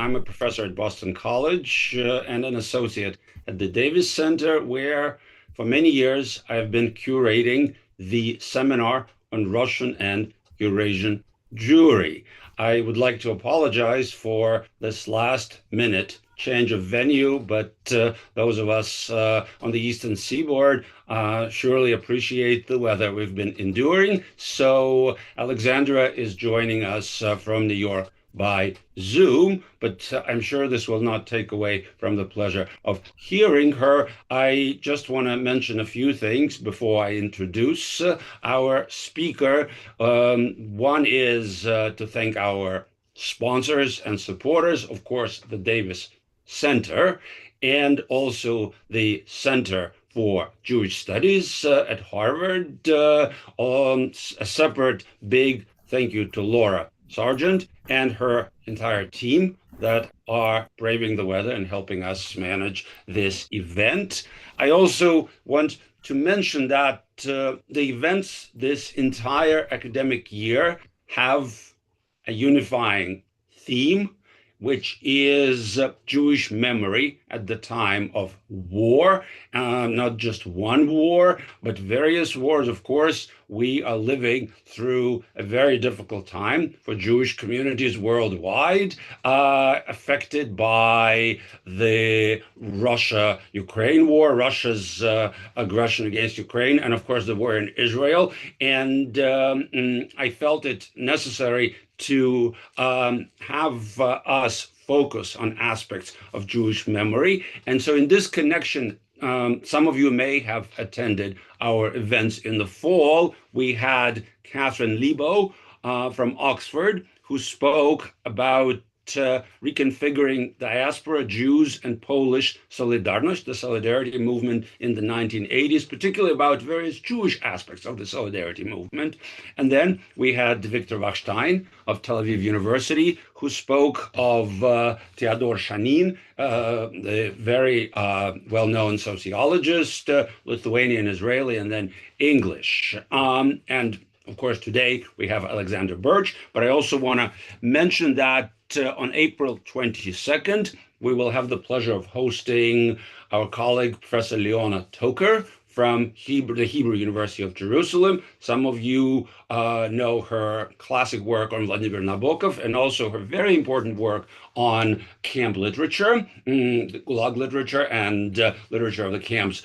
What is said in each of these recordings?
I'm a professor at Boston College and an associate at the Davis Center, where for many years I've been curating the seminar on Russian and Eurasian Jewry. I would like to apologize for this last minute change of venue, but those of us on the Eastern Seaboard surely appreciate the weather we've been enduring. So Alexandra is joining us from New York by Zoom, but I'm sure this will not take away from the pleasure of hearing her. I just want to mention a few things before I introduce our speaker. One is to thank our sponsors and supporters, of course, the Davis Center, and also the Center for Jewish Studies at Harvard. A separate big thank you to Laura Sargent and her entire team that are braving the weather and helping us manage this event. I also want to mention that the events this entire academic year have a unifying theme, which is Jewish memory at the time of war, not just one war, but various wars. Of course, we are living through a very difficult time for Jewish communities worldwide, affected by the Russia-Ukraine war, Russia's aggression against Ukraine, and of course the war in Israel. And I felt it necessary to have us focus on aspects of Jewish memory. And so in this connection, some of you may have attended our events in the fall. We had Catherine Lebo from Oxford, who spoke about reconfiguring diaspora Jews and Polish Solidarność, the Solidarity movement in the 1980s, particularly about various Jewish aspects of the Solidarity movement. And then we had Victor Wachstein of Tel Aviv University, who spoke of Theodor Shanin, the very well-known sociologist, Lithuanian, Israeli, and then English. And of course, today we have Alexander Birch, but I also want to mention that on April 22nd, we will have the pleasure of hosting our colleague, Professor Leona Toker from the Hebrew University of Jerusalem. Some of you know her classic work on Vladimir Nabokov and also her very important work on camp literature, the Gulag literature and literature of the camps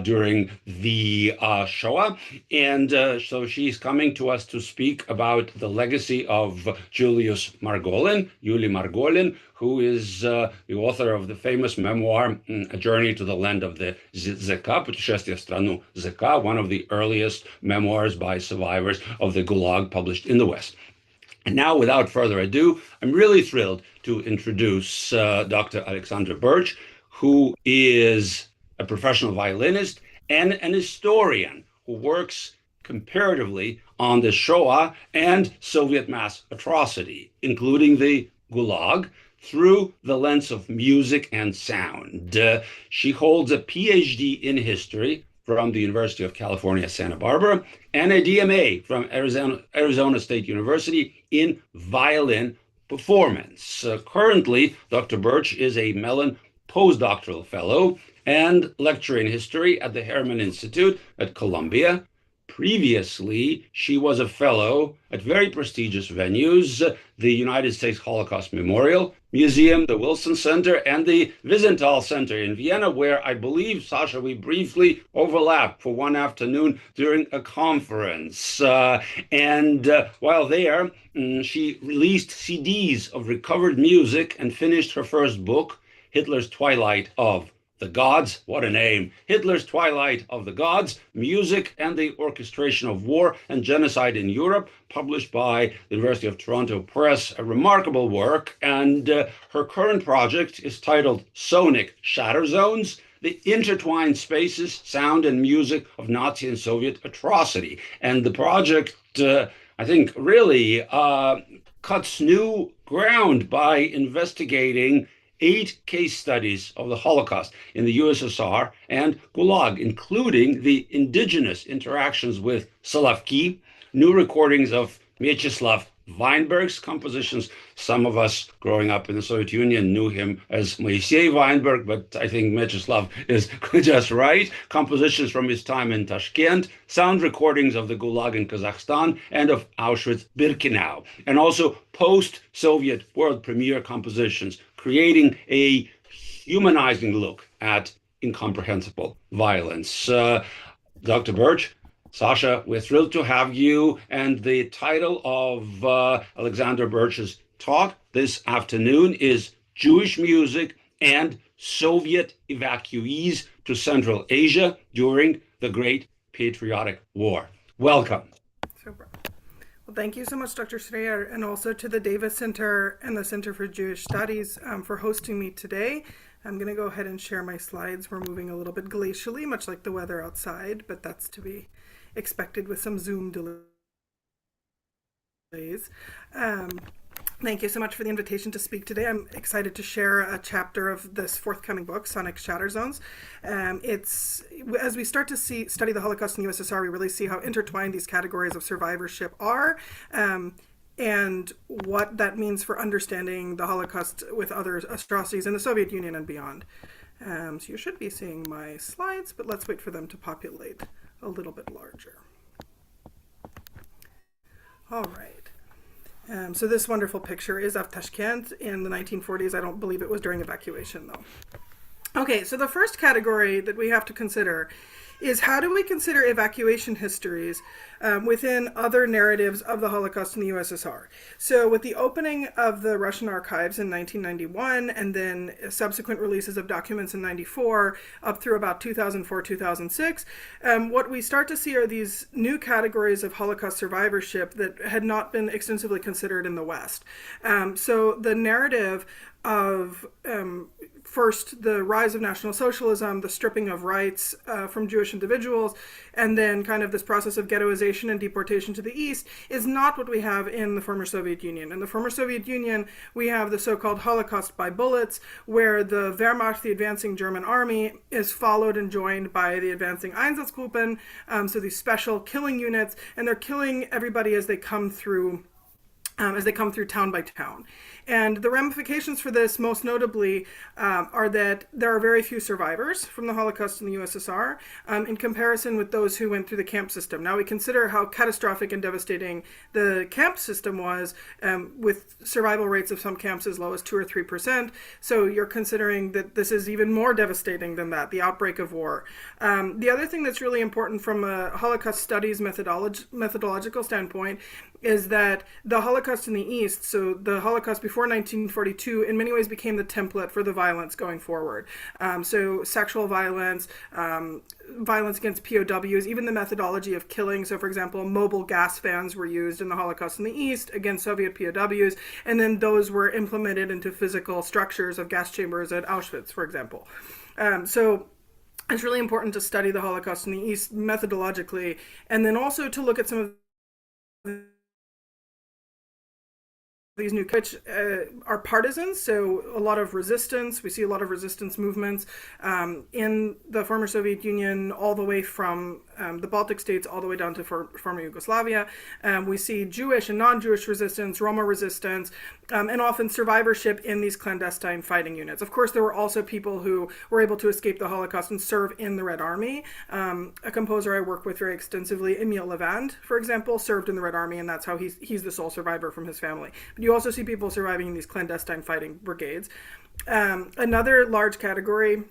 during the Shoah. And so she's coming to us to speak about the legacy of Julius Margolin, Yuli Margolin, who is the author of the famous memoir, A Journey to the Land of the Zeka, Путешествие в страну Zeka, one of the earliest memoirs by survivors of the Gulag published in the West. And now, without further ado, I'm really thrilled to introduce Dr. Alexander Birch, who is a professional violinist and an historian who works comparatively on the Shoah and Soviet mass atrocity, including the Gulag, through the lens of music and sound. She holds a PhD in history from the University of California, Santa Barbara, and a DMA from Arizona State University in violin performance. Currently, Dr. Birch is a Mellon postdoctoral fellow and lecturer in history at the Harriman Institute at Columbia. Previously, she was a fellow at very prestigious venues, the United States Holocaust Memorial Museum, the Wilson Center, and the Wiesenthal Center in Vienna, where I believe, Sasha, we briefly overlapped for one afternoon during a conference. And while there, she released CDs of recovered music and finished her first book, Hitler's Twilight of the Gods. What a name. Hitler's Twilight of the Gods, Music and the Orchestration of War and Genocide in Europe, published by the University of Toronto Press, a remarkable work. And her current project is titled Sonic Shatter Zones, the intertwined spaces, sound, and music of Nazi and Soviet atrocity. And the project, I think, really cuts new ground by investigating 8 case studies of the Holocaust in the USSR and Gulag, including the indigenous interactions with Slavki, new recordings of Mieczysław Weinberg's compositions. Some of us growing up in the Soviet Union knew him as Moisey Weinberg, but I think Mieczysław is just right. Compositions from his time in Tashkent, sound recordings of the Gulag in Kazakhstan and of Auschwitz-Birkenau, and also post-Soviet world premiere compositions, creating a humanizing look at incomprehensible violence. Dr. Birch, Sasha, we're thrilled to have you. And the title of Alexander Birch's talk this afternoon is Jewish Music and Soviet Evacuees to Central Asia during the Great Patriotic War. Welcome. Super. Well, thank you so much, Dr. Schreier, and also to the Davis Center and the Center for Jewish Studies for hosting me today. I'm going to go ahead and share my slides. We're moving a little bit glacially, much like the weather outside, but that's to be expected with some Zoom delays. Thank you so much for the invitation to speak today. I'm excited to share a chapter of this forthcoming book, Sonic Shatter Zones. It's as we start to study the Holocaust in the USSR, we really see how intertwined these categories of survivorship are. And what that means for understanding the Holocaust with other atrocities in the Soviet Union and beyond. So you should be seeing my slides, but let's wait for them to populate a little bit larger. All right. So this wonderful picture is of Tashkent in the 1940s. I don't believe it was during evacuation, though. Okay, so the first category that we have to consider is how do we consider evacuation histories within other narratives of the Holocaust in the USSR. So with the opening of the Russian archives in 1991 and then subsequent releases of documents in 94 up through about 2004, 2006, what we start to see are these new categories of Holocaust survivorship that had not been extensively considered in the West. So the narrative of first the rise of National Socialism, the stripping of rights from Jewish individuals, and then kind of this process of ghettoization and deportation to the East is not what we have in the former Soviet Union. In the former Soviet Union, we have the so-called Holocaust by bullets, where the Wehrmacht, the advancing German army, is followed and joined by the advancing Einsatzgruppen, so these special killing units, and they're killing everybody as they come through town by town. And the ramifications for this, most notably, are that there are very few survivors from the Holocaust in the USSR in comparison with those who went through the camp system. Now we consider how catastrophic and devastating the camp system was, with survival rates of some camps as low as 2 or 3%. So you're considering that this is even more devastating than that, the outbreak of war. The other thing that's really important from a Holocaust studies methodological standpoint is that the Holocaust in the East, so the Holocaust before 1942, in many ways became the template for the violence going forward. So sexual violence, violence against POWs, even the methodology of killing. So for example, mobile gas vans were used in the Holocaust in the East against Soviet POWs, and then those were implemented into physical structures of gas chambers at Auschwitz, for example. So it's really important to study the Holocaust in the East methodologically, and then also to look at some of these new which are partisans, so a lot of resistance. We see a lot of resistance movements in the former Soviet Union, all the way from the Baltic states all the way down to former Yugoslavia. We see Jewish and non-Jewish resistance, Roma resistance, and often survivorship in these clandestine fighting units. Of course, there were also people who were able to escape the Holocaust and serve in the Red Army. A composer I work with very extensively, Emil Levand, for example, served in the Red Army, and that's how he's the sole survivor from his family. But you also see people surviving in these clandestine fighting brigades. Another large category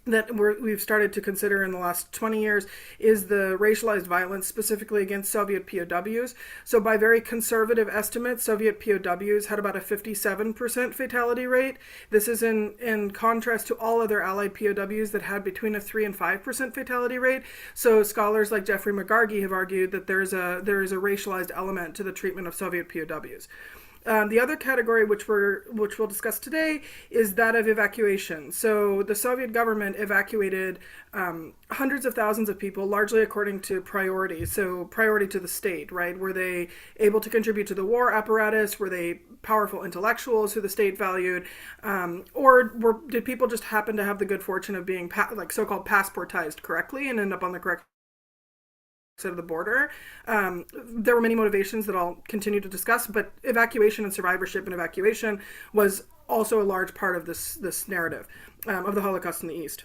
that we've started to consider in the last 20 years is the racialized violence, specifically against Soviet POWs. So by very conservative estimates, Soviet POWs had about a 57% fatality rate. This is in contrast to all other Allied POWs that had between a 3 and 5% fatality rate. So scholars like Jeffrey McGargy have argued that there is a racialized element to the treatment of Soviet POWs. The other category, which we'll discuss today, is that of evacuation. So the Soviet government evacuated hundreds of thousands of people, largely according to priority. So priority to the state, right? Were they able to contribute to the war apparatus? Were they powerful intellectuals who the state valued? Or did people just happen to have the good fortune of being so-called passportized correctly and end up on the correct of the border. There were many motivations that I'll continue to discuss, but evacuation and survivorship and evacuation was also a large part of this narrative of the Holocaust in the East.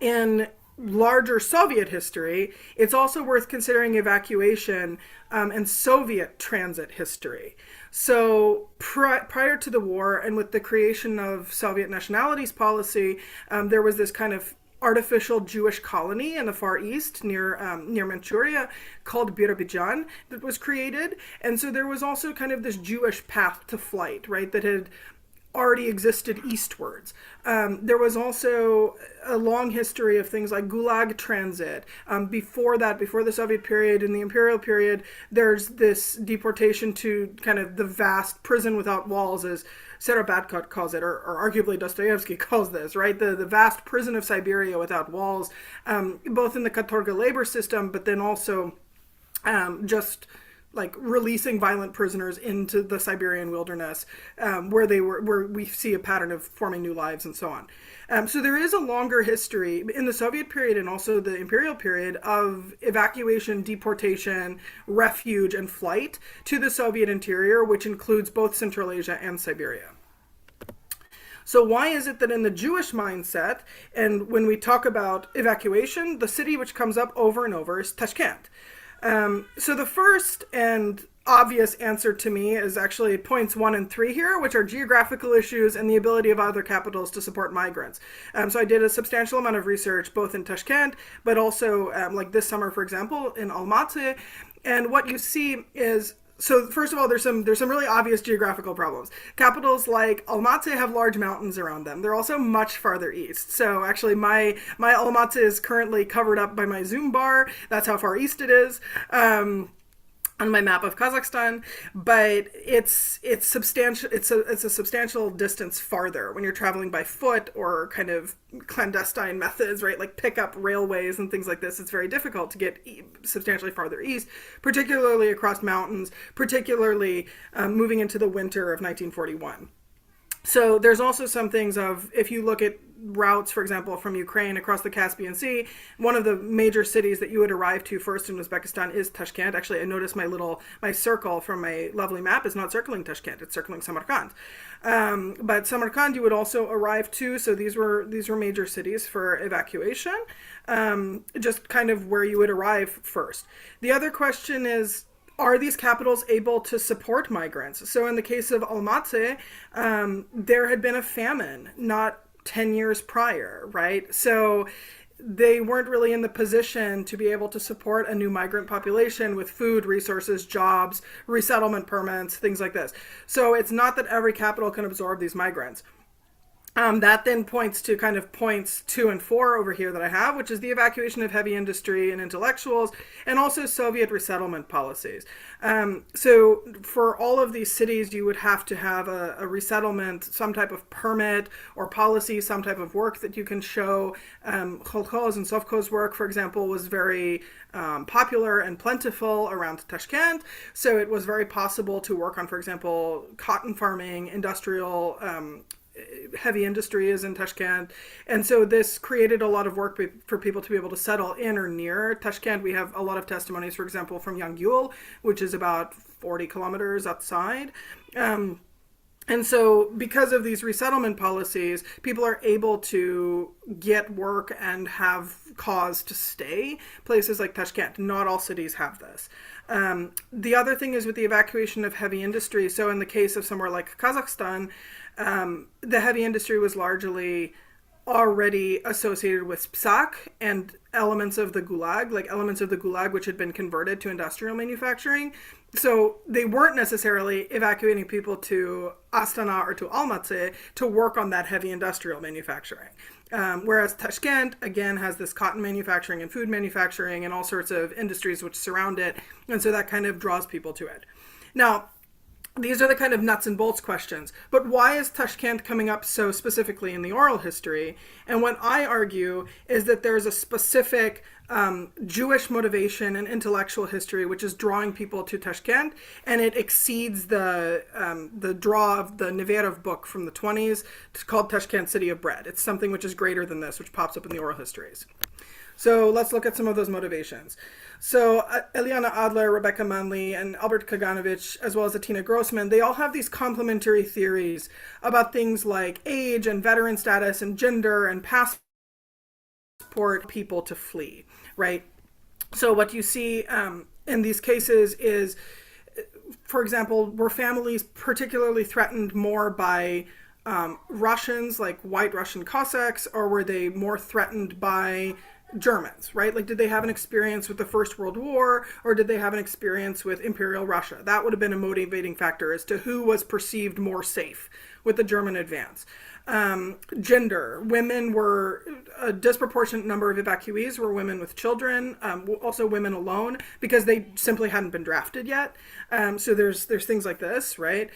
In larger Soviet history, it's also worth considering evacuation and Soviet transit history. So prior to the war and with the creation of Soviet nationalities policy, there was this kind of artificial Jewish colony in the Far East near Manchuria called Birobidzhan that was created. And so there was also kind of this Jewish path to flight, right, that had already existed eastwards. There was also a long history of things like Gulag transit. Before that, before the Soviet period and the imperial period, there's this deportation to kind of the vast prison without walls, as Sarah Badkot calls it, or arguably Dostoevsky calls this, right? The vast prison of Siberia without walls, both in the Katorga labor system, but then also just like releasing violent prisoners into the Siberian wilderness, where we see a pattern of forming new lives and so on. So there is a longer history in the Soviet period and also the imperial period of evacuation, deportation, refuge, and flight to the Soviet interior, which includes both Central Asia and Siberia. So why is it that in the Jewish mindset, and when we talk about evacuation, the city which comes up over and over is Tashkent? So the first and obvious answer to me is actually points 1 and 3 here, which are geographical issues and the ability of other capitals to support migrants. So I did a substantial amount of research both in Tashkent, but also like this summer, for example, in Almaty. And what you see is, so first of all, there's some really obvious geographical problems. Capitals like Almaty have large mountains around them. They're also much farther east. So actually my Almaty is currently covered up by my Zoom bar. That's how far east it is. On my map of Kazakhstan, but it's substantial. It's a substantial distance farther when you're traveling by foot or kind of clandestine methods, right? Like pickup railways and things like this. It's very difficult to get substantially farther east, particularly across mountains, particularly moving into the winter of 1941. So there's also some things of, if you look at routes, for example, from Ukraine across the Caspian Sea, one of the major cities that you would arrive to first in Uzbekistan is Tashkent. Actually, I noticed my circle from my lovely map is not circling Tashkent, it's circling Samarkand. But Samarkand you would also arrive to, so these were major cities for evacuation, just kind of where you would arrive first. The other question is, are these capitals able to support migrants? So in the case of Almaty, there had been a famine not 10 years prior, right? So they weren't really in the position to be able to support a new migrant population with food, resources, jobs, resettlement permits, things like this. So it's not that every capital can absorb these migrants. That then points to kind of points 2 and 4 over here that I have, which is the evacuation of heavy industry and intellectuals, and also Soviet resettlement policies. So for all of these cities, you would have to have a resettlement, some type of permit or policy, some type of work that you can show. Cholkhoz and Sovkhoz work, for example, was very popular and plentiful around Tashkent. So it was very possible to work on, for example, cotton farming, industrial heavy industry is in Tashkent. And so this created a lot of work for people to be able to settle in or near Tashkent. We have a lot of testimonies, for example, from Yangyul, which is about 40 kilometers outside. And so because of these resettlement policies, people are able to get work and have cause to stay. Places like Tashkent, not all cities have this. The other thing is with the evacuation of heavy industry. So in the case of somewhere like Kazakhstan, the heavy industry was largely already associated with Psak and elements of the Gulag, which had been converted to industrial manufacturing. So they weren't necessarily evacuating people to Astana or to Almaty to work on that heavy industrial manufacturing. Whereas Tashkent, again, has this cotton manufacturing and food manufacturing and all sorts of industries which surround it. And so that kind of draws people to it. Now, these are the kind of nuts and bolts questions. But why is Tashkent coming up so specifically in the oral history? And what I argue is that there's a specific Jewish motivation and intellectual history which is drawing people to Tashkent, and it exceeds the draw of the Neverov book from the 20s. It's called Tashkent, City of Bread. It's something which is greater than this, which pops up in the oral histories. So let's look at some of those motivations. So Eliana Adler, Rebecca Manley, and Albert Kaganovich, as well as Atina Grossman, they all have these complementary theories about things like age and veteran status and gender and passport people to flee, right? So what you see in these cases is, for example, were families particularly threatened more by Russians, like white Russian Cossacks, or were they more threatened by Germans, right? Like, did they have an experience with the First World War, or did they have an experience with Imperial Russia? That would have been a motivating factor as to who was perceived more safe with the German advance. Gender. Women were, a disproportionate number of evacuees were women with children, also women alone, because they simply hadn't been drafted yet. So there's things like this, right?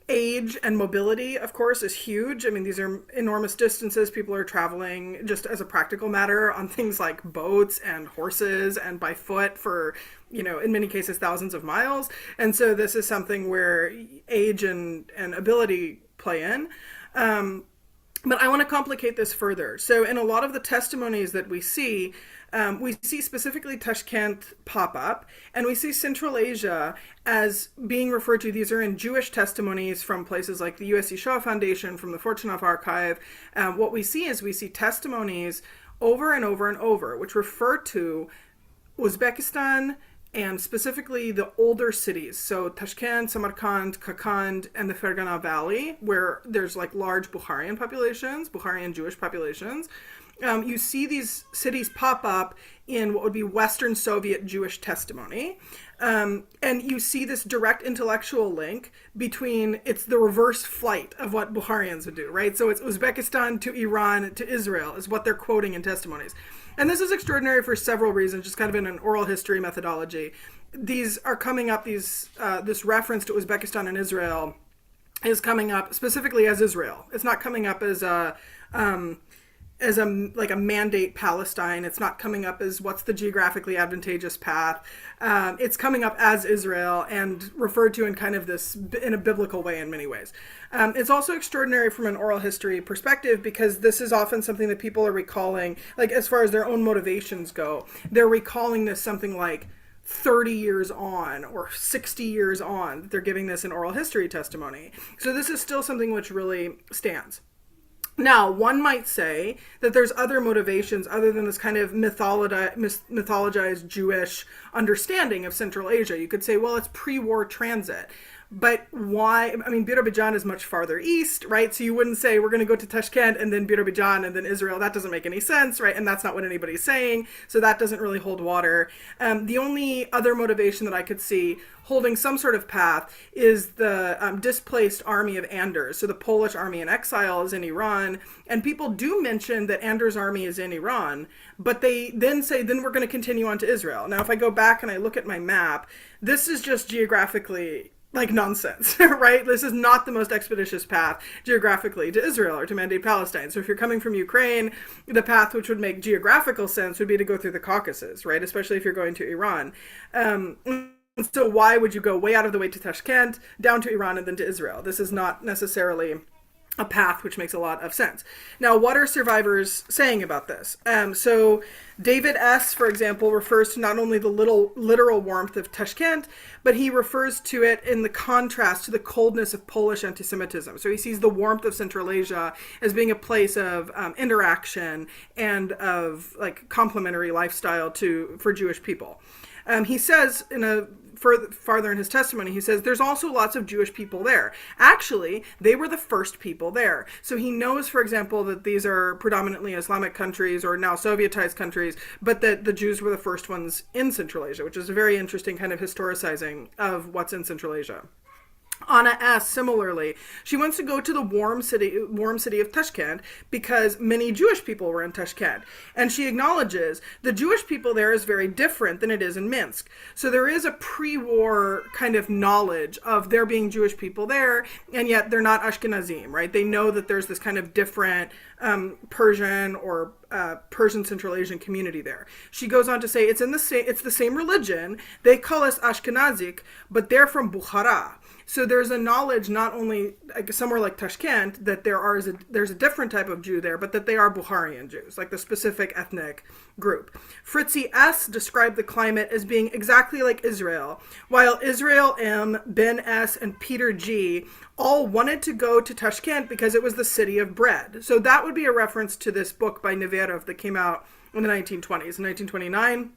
Age and mobility, of course, is huge. I mean, these are enormous distances. People are traveling just as a practical matter on things like boats and horses and by foot for, in many cases, thousands of miles. And so this is something where age and ability play in. But I want to complicate this further. So in a lot of the testimonies that we see specifically Tashkent pop up, and we see Central Asia as being referred to. These are in Jewish testimonies from places like the USSR Foundation, from the Fortunoff Archive. What we see is testimonies over and over and over, which refer to Uzbekistan, and specifically the older cities, so Tashkent, Samarkand, Kakand, and the Fergana Valley, where there's like large Bukharian Jewish populations. You see these cities pop up in what would be Western Soviet Jewish testimony. And you see this direct intellectual link between, it's the reverse flight of what Bukharians would do, right? So it's Uzbekistan to Iran to Israel is what they're quoting in testimonies. And this is extraordinary for several reasons, just kind of in an oral history methodology. These are coming up, this reference to Uzbekistan and Israel is coming up specifically as Israel. It's not coming up as a mandate Palestine. It's not coming up as what's the geographically advantageous path. It's coming up as Israel and referred to in kind of this, in a biblical way in many ways. It's also extraordinary from an oral history perspective because this is often something that people are recalling, like as far as their own motivations go. They're recalling this something like 30 years on or 60 years on. They're giving this an oral history testimony. So this is still something which really stands. Now, one might say that there's other motivations other than this kind of mythologized Jewish understanding of Central Asia. You could say, well, it's pre-war transit. But why? I mean, Birobidzhan is much farther east, right? So you wouldn't say we're going to go to Tashkent and then Birobidzhan and then Israel. That doesn't make any sense, right? And that's not what anybody's saying. So that doesn't really hold water. The only other motivation that I could see holding some sort of path is the displaced army of Anders. So the Polish army in exile is in Iran. And people do mention that Anders' army is in Iran, but they then say, then we're going to continue on to Israel. Now, if I go back and I look at my map, this is just geographically like nonsense, right? This is not the most expeditious path geographically to Israel or to mandate Palestine. So if you're coming from Ukraine, the path which would make geographical sense would be to go through the Caucasus, right? Especially if you're going to Iran. So why would you go way out of the way to Tashkent, down to Iran, and then to Israel? This is not necessarily a path which makes a lot of sense. Now, what are survivors saying about this? So David S., for example, refers to not only the literal warmth of Tashkent, but he refers to it in the contrast to the coldness of Polish antisemitism. So he sees the warmth of Central Asia as being a place of interaction and of like complementary lifestyle for Jewish people. He says farther in his testimony, he says, there's also lots of Jewish people there. Actually, they were the first people there. So he knows, for example, that these are predominantly Islamic countries or now Sovietized countries, but that the Jews were the first ones in Central Asia, which is a very interesting kind of historicizing of what's in Central Asia. Anna S., similarly, she wants to go to the warm city of Tashkent because many Jewish people were in Tashkent. And she acknowledges the Jewish people there is very different than it is in Minsk. So there is a pre-war kind of knowledge of there being Jewish people there, and yet they're not Ashkenazim, right? They know that there's this kind of different Persian or Persian Central Asian community there. She goes on to say it's the same religion. They call us Ashkenazic, but they're from Bukhara. So there's a knowledge not only like somewhere like Tashkent that there's a different type of Jew there, but that they are Bukharian Jews, like the specific ethnic group. Fritzi S. described the climate as being exactly like Israel, while Israel M., Ben S., and Peter G. all wanted to go to Tashkent because it was the city of bread. So that would be a reference to this book by Neverov that came out in the 1920s, in 1929,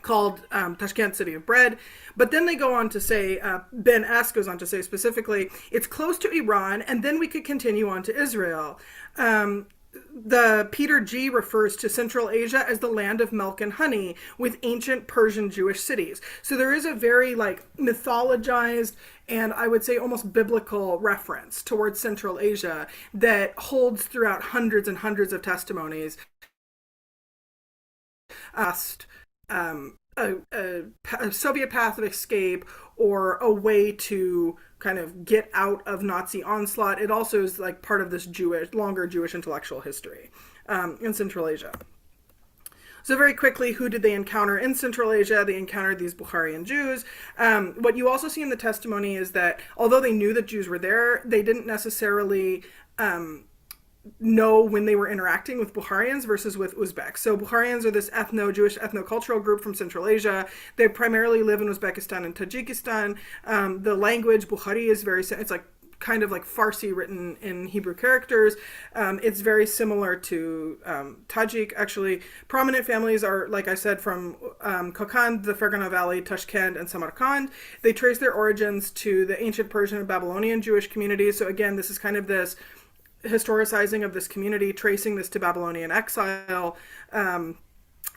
called Tashkent, City of Bread. But then they go on to say, Ben S. goes on to say specifically, it's close to Iran, and then we could continue on to Israel. The Peter G. refers to Central Asia as the land of milk and honey, with ancient Persian Jewish cities. So there is a very like mythologized and I would say almost biblical reference towards Central Asia that holds throughout hundreds and hundreds of testimonies. A Soviet path of escape or a way to kind of get out of Nazi onslaught. It also is like part of this longer Jewish intellectual history in Central Asia. So very quickly, who did they encounter in Central Asia? They encountered these Bukharian Jews. What you also see in the testimony is that although they knew that Jews were there, they didn't necessarily know when they were interacting with Bukharians versus with Uzbeks. So Bukharians are this Jewish ethnocultural group from Central Asia. They primarily live in Uzbekistan and Tajikistan. The language, Bukhari, is it's like kind of like Farsi written in Hebrew characters. It's very similar to Tajik, actually. Prominent families are, like I said, from Kokand, the Fergana Valley, Tashkent, and Samarkand. They trace their origins to the ancient Persian and Babylonian Jewish communities. So again, this is kind of this historicizing of this community, tracing this to Babylonian exile, and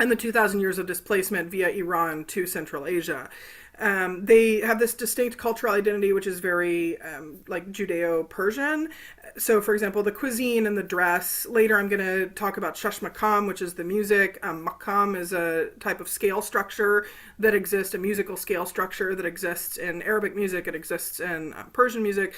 the 2,000 years of displacement via Iran to Central Asia. They have this distinct cultural identity, which is very like Judeo-Persian. So, for example, the cuisine and the dress. Later, I'm going to talk about shash makam, which is the music. Makam is a type of scale structure that exists, a musical scale structure that exists in Arabic music. It exists in Persian music.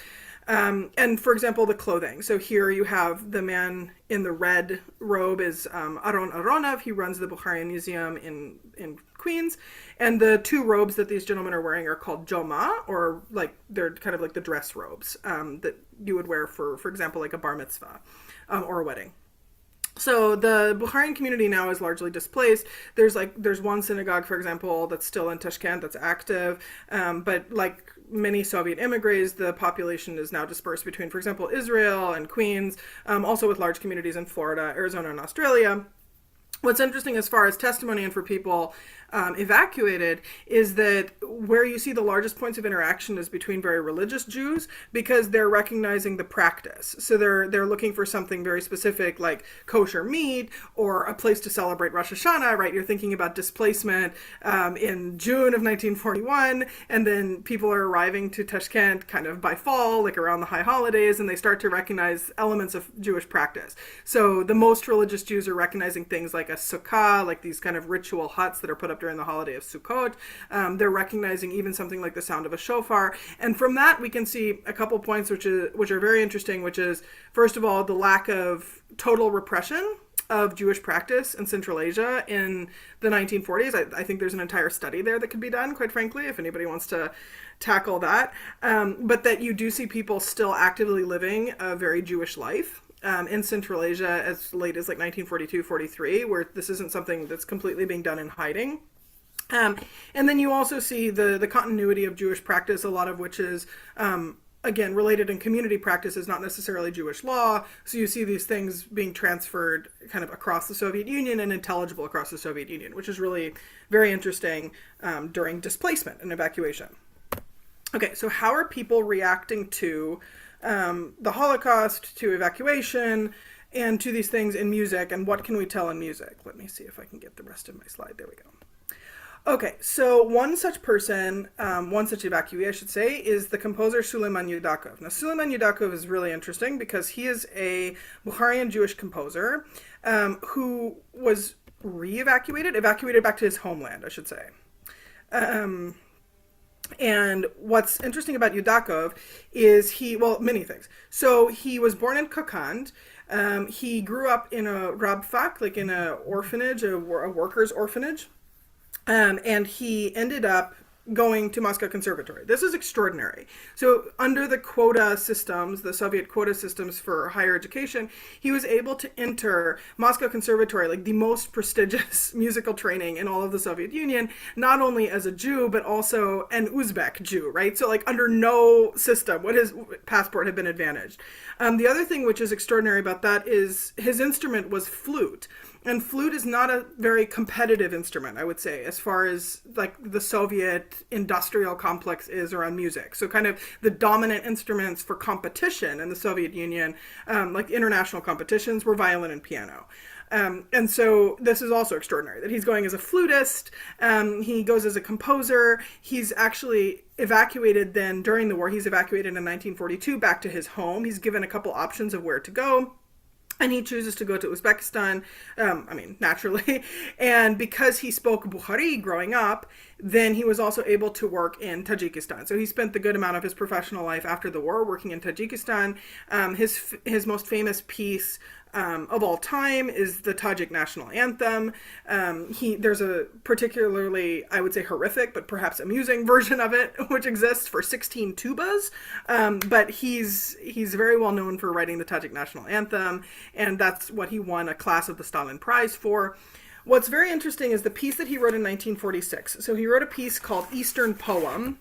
And for example, the clothing. So here you have the man in the red robe is Aron Aronov. He runs the Bukharian Museum in Queens. And the two robes that these gentlemen are wearing are called joma, or like they're kind of like the dress robes that you would wear for example, like a bar mitzvah or a wedding. So the Bukharian community now is largely displaced. There's one synagogue, for example, that's still in Tashkent that's active, but like many Soviet immigrants, the population is now dispersed between, for example, Israel and Queens, also with large communities in Florida, Arizona, and Australia. What's interesting as far as testimony and for people evacuated is that where you see the largest points of interaction is between very religious Jews, because they're recognizing the practice. So they're looking for something very specific like kosher meat or a place to celebrate Rosh Hashanah, right? You're thinking about displacement in June of 1941, and then people are arriving to Tashkent kind of by fall, like around the high holidays, and they start to recognize elements of Jewish practice. So the most religious Jews are recognizing things like a sukkah, like these kind of ritual huts that are put up during the holiday of Sukkot. They're recognizing even something like the sound of a shofar. And from that, we can see a couple points which are very interesting, which is, first of all, the lack of total repression of Jewish practice in Central Asia in the 1940s. I think there's an entire study there that could be done, quite frankly, if anybody wants to tackle that. But that you do see people still actively living a very Jewish life in Central Asia as late as like 1942, 43, where this isn't something that's completely being done in hiding. And then you also see the continuity of Jewish practice, a lot of which is, again, related in community practice, is not necessarily Jewish law. So you see these things being transferred kind of across the Soviet Union and intelligible across the Soviet Union, which is really very interesting during displacement and evacuation. Okay, so how are people reacting to the Holocaust, to evacuation, and to these things in music, and what can we tell in music? Let me see if I can get the rest of my slide. There we go. Okay, so one such person, one such evacuee, I should say, is the composer Suleiman Yudakov. Now, Suleiman Yudakov is really interesting because he is a Bukharian Jewish composer who was evacuated back to his homeland, I should say. And what's interesting about Yudakov is many things. So he was born in Kokand. He grew up in a rabfak, like in an orphanage, a worker's orphanage. And he ended up going to Moscow Conservatory. This is extraordinary. So under the quota systems, the Soviet quota systems for higher education, he was able to enter Moscow Conservatory, like the most prestigious musical training in all of the Soviet Union, not only as a Jew, but also an Uzbek Jew, right? So like under no system would his passport have been advantaged. The other thing which is extraordinary about that is his instrument was flute. And flute is not a very competitive instrument, I would say, as far as like the Soviet industrial complex is around music. So kind of the dominant instruments for competition in the Soviet Union, like international competitions, were violin and piano. And so this is also extraordinary that he's going as a flutist. He goes as a composer. He's actually evacuated then during the war. He's evacuated in 1942 back to his home. He's given a couple options of where to go. And he chooses to go to Uzbekistan, naturally. And because he spoke Bukhari growing up, then he was also able to work in Tajikistan. So he spent the good amount of his professional life after the war working in Tajikistan. His most famous piece of all time is the Tajik national anthem. There's a particularly, I would say, horrific, but perhaps amusing version of it, which exists for 16 tubas. But he's very well known for writing the Tajik national anthem, and that's what he won a class of the Stalin Prize for. What's very interesting is the piece that he wrote in 1946. So he wrote a piece called Eastern Poem,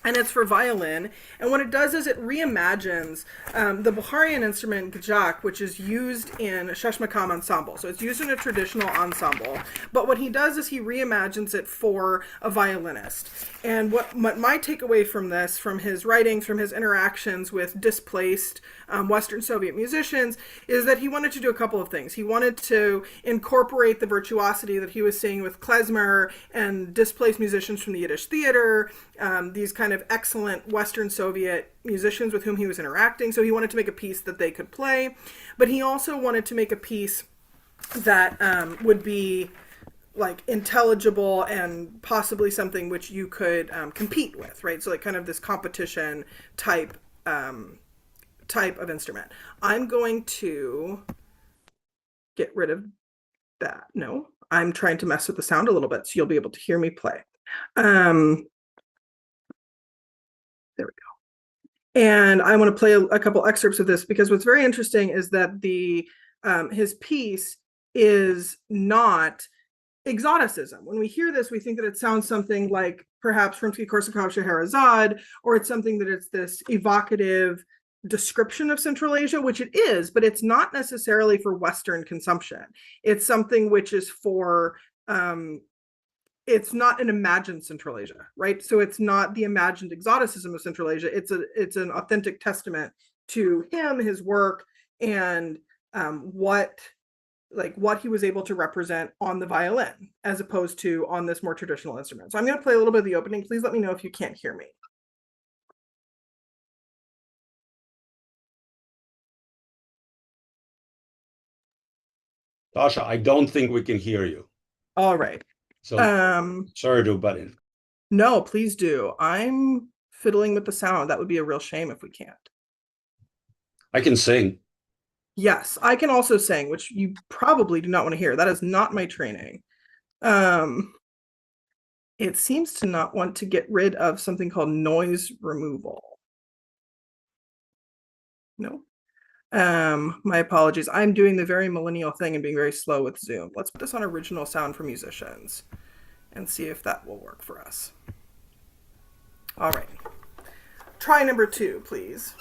and it's for violin. And what it does is it reimagines the Bukharian instrument gajak, which is used in Shashmakam ensemble. So it's used in a traditional ensemble. But what he does is he reimagines it for a violinist. And what my takeaway from this, from his writings, from his interactions with displaced Western Soviet musicians, is that he wanted to do a couple of things. He wanted to incorporate the virtuosity that he was seeing with klezmer and displaced musicians from the Yiddish theater, these kind of excellent Western Soviet musicians with whom he was interacting. So he wanted to make a piece that they could play, but he also wanted to make a piece that would be like intelligible and possibly something which you could compete with, right? So like kind of this competition type of instrument. I'm going to get rid of that. No, I'm trying to mess with the sound a little bit so you'll be able to hear me play. There we go. And I want to play a couple excerpts of this because what's very interesting is that his piece is not exoticism. When we hear this, we think that it sounds something like perhaps Rimsky-Korsakov, Scheherazade, or it's something that it's this evocative description of Central Asia, which it is, but it's not necessarily for Western consumption. It's something which is for it's not an imagined Central Asia, right? So it's not the imagined exoticism of Central Asia. It's an authentic testament to him, his work, and what he was able to represent on the violin, as opposed to on this more traditional instrument. So I'm going to play a little bit of the opening. Please let me know if you can't hear me. Tasha, I don't think we can hear you. All right. So sorry to butt in. No, please do. I'm fiddling with the sound. That would be a real shame if we can't. I can sing. Yes, I can also sing, which you probably do not want to hear. That is not my training. It seems to not want to get rid of something called noise removal. No. My apologies. I'm doing the very millennial thing and being very slow with Zoom. Let's put this on original sound for musicians and see if that will work for us. All right. Try number 2, please.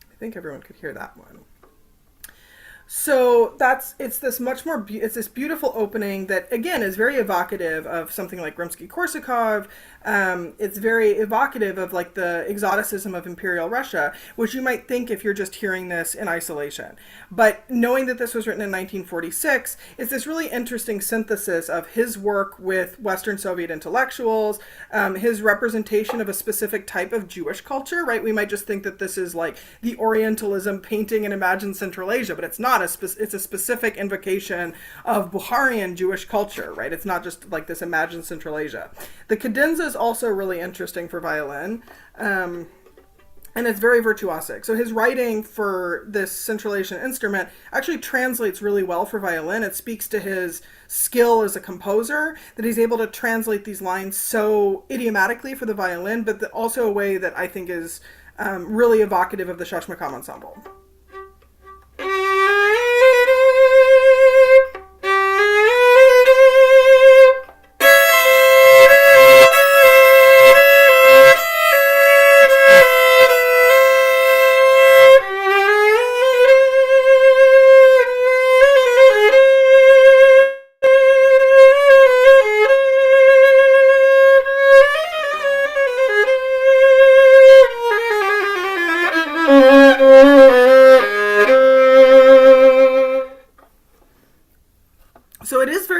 I think everyone could hear that one. So it's this beautiful opening that again is very evocative of something like Rimsky-Korsakov. It's very evocative of like the exoticism of Imperial Russia, which you might think if you're just hearing this in isolation. But knowing that this was written in 1946, it's this really interesting synthesis of his work with Western Soviet intellectuals, his representation of a specific type of Jewish culture, right? We might just think that this is like the Orientalism painting and imagined Central Asia, but it's not. not it's a specific invocation of Bukharian Jewish culture, right? It's not just like this imagined Central Asia. The cadenza is also really interesting for violin. And it's very virtuosic. So his writing for this Central Asian instrument actually translates really well for violin. It speaks to his skill as a composer, that he's able to translate these lines so idiomatically for the violin, but also a way that I think is really evocative of the Shashmakam ensemble.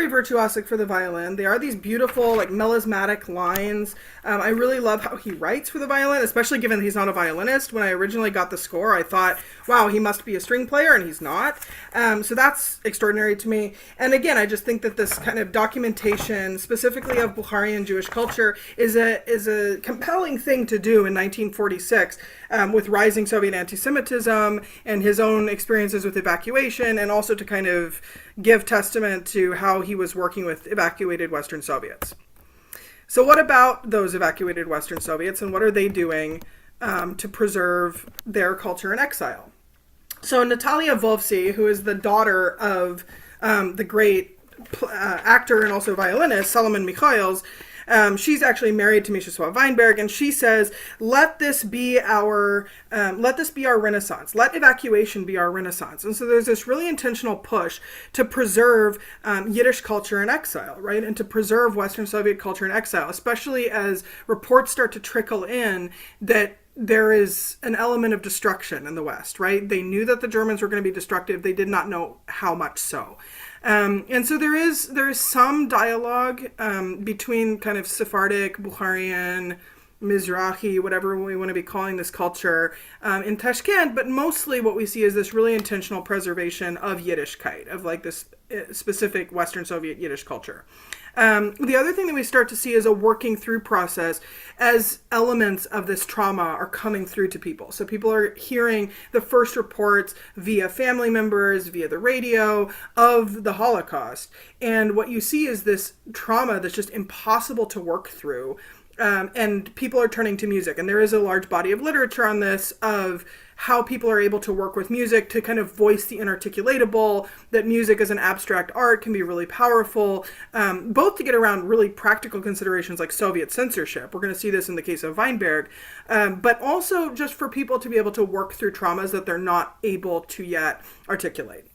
Virtuosic for the violin. They are these beautiful, like, melismatic lines. I really love how he writes for the violin, especially given he's not a violinist. When I originally got the score, I thought, wow, he must be a string player, and he's not. So that's extraordinary to me. And again, I just think that this kind of documentation, specifically of Bukharian Jewish culture, is a compelling thing to do in 1946 with rising Soviet anti-Semitism and his own experiences with evacuation, and also to kind of give testament to how he was working with evacuated Western Soviets. So what about those evacuated Western Soviets, and what are they doing to preserve their culture in exile? So Natalia Volfsy, who is the daughter of the great actor and also violinist Suleiman Mikhails, she's actually married to Mieczysław Weinberg, and she says, let this be our Renaissance. Let evacuation be our Renaissance. And so there's this really intentional push to preserve Yiddish culture in exile, right? And to preserve Western Soviet culture in exile, especially as reports start to trickle in that there is an element of destruction in the West, right? They knew that the Germans were going to be destructive. They did not know how much so. And so there is some dialogue between kind of Sephardic, Bukharian, Mizrahi, whatever we want to be calling this culture, in Tashkent, but mostly what we see is this really intentional preservation of Yiddishkeit, of like this specific Western Soviet Yiddish culture. The other thing that we start to see is a working through process as elements of this trauma are coming through to people. So people are hearing the first reports via family members, via the radio of the Holocaust. And what you see is this trauma that's just impossible to work through. And people are turning to music. And there is a large body of literature on this, of how people are able to work with music to kind of voice the inarticulatable, that music as an abstract art can be really powerful, both to get around really practical considerations like Soviet censorship. We're going to see this in the case of Weinberg, but also just for people to be able to work through traumas that they're not able to yet articulate.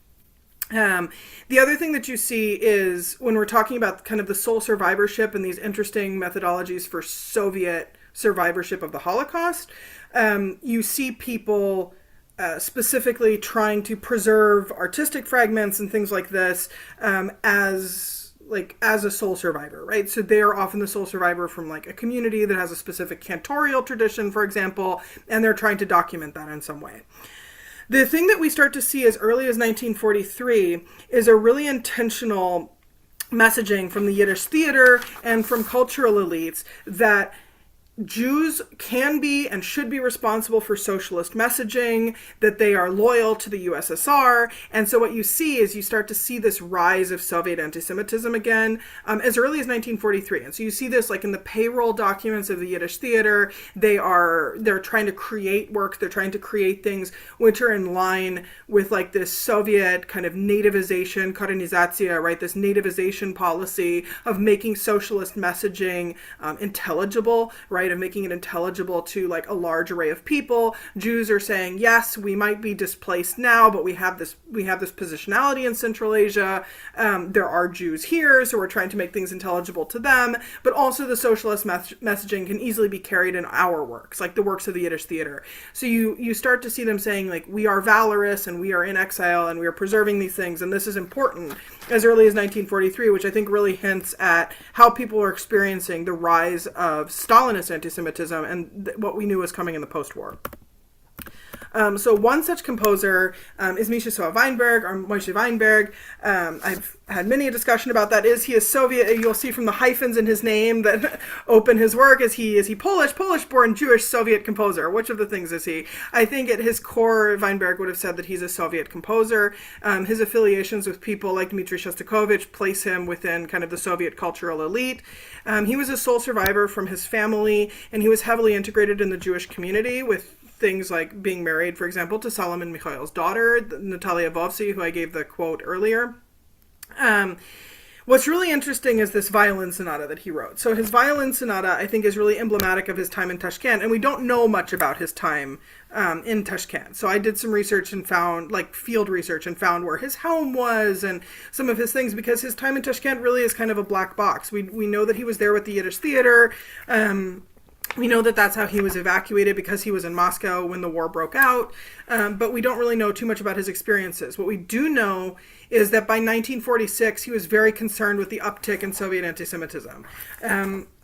The other thing that you see is when we're talking about kind of the soul survivorship and these interesting methodologies for Soviet survivorship of the Holocaust, you see people specifically trying to preserve artistic fragments and things like this as a soul survivor, right? So they are often the soul survivor from like a community that has a specific cantorial tradition, for example, and they're trying to document that in some way. The thing that we start to see as early as 1943 is a really intentional messaging from the Yiddish theater and from cultural elites that Jews can be and should be responsible for socialist messaging, that they are loyal to the USSR. And so what you see is you start to see this rise of Soviet anti-Semitism again as early as 1943. And so you see this like in the payroll documents of the Yiddish theater. They're trying to create works. They're trying to create things which are in line with like this Soviet kind of nativization, korenizatsiya, right? This nativization policy of making socialist messaging intelligible, right? Of making it intelligible to like a large array of people. Jews are saying, yes, we might be displaced now, but we have this positionality in Central Asia. There are Jews here, so we're trying to make things intelligible to them. But also the socialist messaging can easily be carried in our works, like the works of the Yiddish theater. So you start to see them saying like, we are valorous and we are in exile and we are preserving these things, and this is important, as early as 1943, which I think really hints at how people are experiencing the rise of Stalinist anti-Semitism and what we knew was coming in the post-war. So one such composer is Mieczysław Weinberg, or Moshe Weinberg. I've had many a discussion about that. Is he a Soviet? You'll see from the hyphens in his name that open his work. Is he Polish? Polish-born Jewish Soviet composer. Which of the things is he? I think at his core, Weinberg would have said that he's a Soviet composer. His affiliations with people like Dmitry Shostakovich place him within kind of the Soviet cultural elite. He was a sole survivor from his family, and he was heavily integrated in the Jewish community with things like being married, for example, to Solomon Mikhail's daughter, Natalia Vovsi, who I gave the quote earlier. What's really interesting is this violin sonata that he wrote. So his violin sonata, I think, is really emblematic of his time in Tashkent, and we don't know much about his time in Tashkent. So I did some research and found, like field research, and found where his home was and some of his things, because his time in Tashkent really is kind of a black box. We know that he was there with the Yiddish theater. We know that that's how he was evacuated, because he was in Moscow when the war broke out, but we don't really know too much about his experiences. What we do know is that by 1946, he was very concerned with the uptick in Soviet anti-Semitism.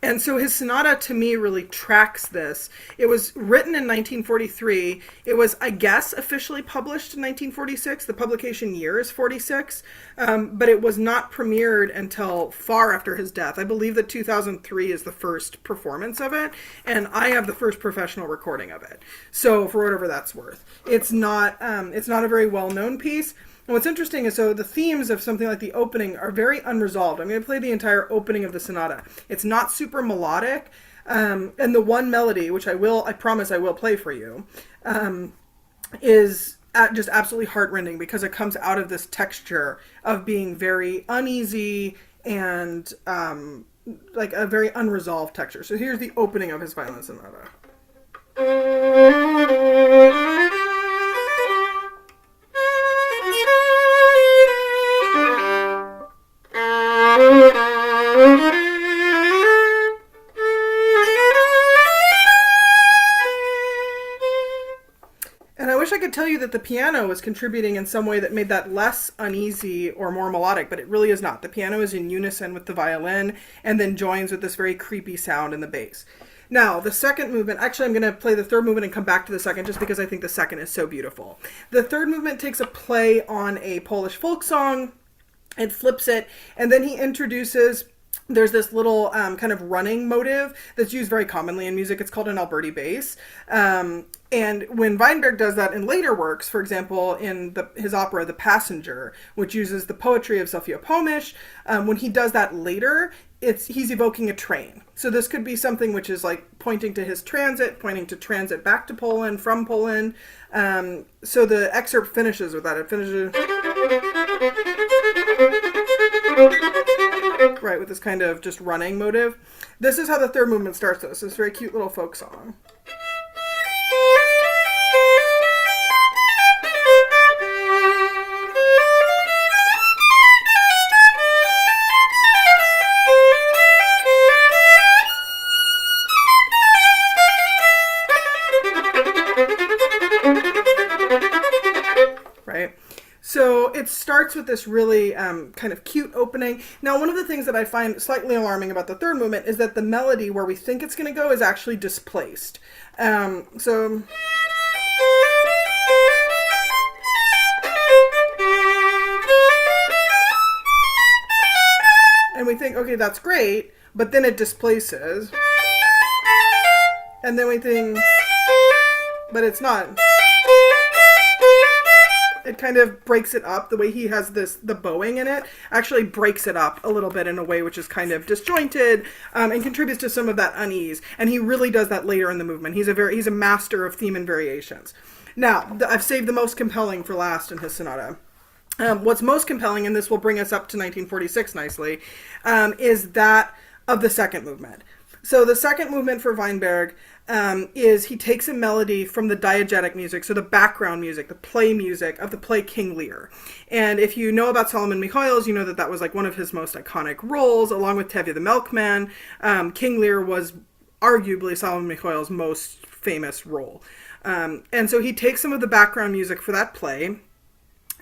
And so his sonata, to me, really tracks this. It was written in 1943. It was, I guess, officially published in 1946. The publication year is 46, but it was not premiered until far after his death. I believe that 2003 is the first performance of it, and I have the first professional recording of it. So for whatever that's worth, it's not a very well-known piece. And what's interesting is, so the themes of something like the opening are very unresolved. I'm going to play the entire opening of the sonata. It's not super melodic, and the one melody, which I promise I will play for you, is just absolutely heartrending, because it comes out of this texture of being very uneasy and like a very unresolved texture. So here's the opening of his violin sonata. Tell you that the piano was contributing in some way that made that less uneasy or more melodic, but it really is not. The piano is in unison with the violin and then joins with this very creepy sound in the bass. Now, the second movement, actually I'm going to play the third movement and come back to the second, just because I think the second is so beautiful. The third movement takes a play on a Polish folk song, it flips it, and then he introduces, there's this little kind of running motive that's used very commonly in music. It's called an Alberti bass. And when Weinberg does that in later works, for example, in his opera, The Passenger, which uses the poetry of Sofia Pomish, when he does that later, he's evoking a train. So this could be something which is like pointing to his transit, pointing to transit back to Poland, from Poland. So the excerpt finishes with that. It finishes right with this kind of just running motive. This is how the third movement starts, though. So it's a very cute little folk song. So it starts with this really kind of cute opening. Now, one of the things that I find slightly alarming about the third movement is that the melody where we think it's going to go is actually displaced. And we think, okay, that's great, but then it displaces. And then we think, but it's not. It kind of breaks it up. The way he has the bowing in it actually breaks it up a little bit in a way which is kind of disjointed and contributes to some of that unease. And he really does that later in the movement. He's a master of theme and variations. Now, I've saved the most compelling for last in his sonata. What's most compelling, and this will bring us up to 1946 nicely, is that of the second movement. So the second movement for Weinberg is he takes a melody from the diegetic music, so the background music, the play music of the play King Lear. And if you know about Solomon Mikhail's, you know that that was like one of his most iconic roles, along with Tevye the Milkman. King Lear was arguably Solomon Mikhail's most famous role. And so he takes some of the background music for that play,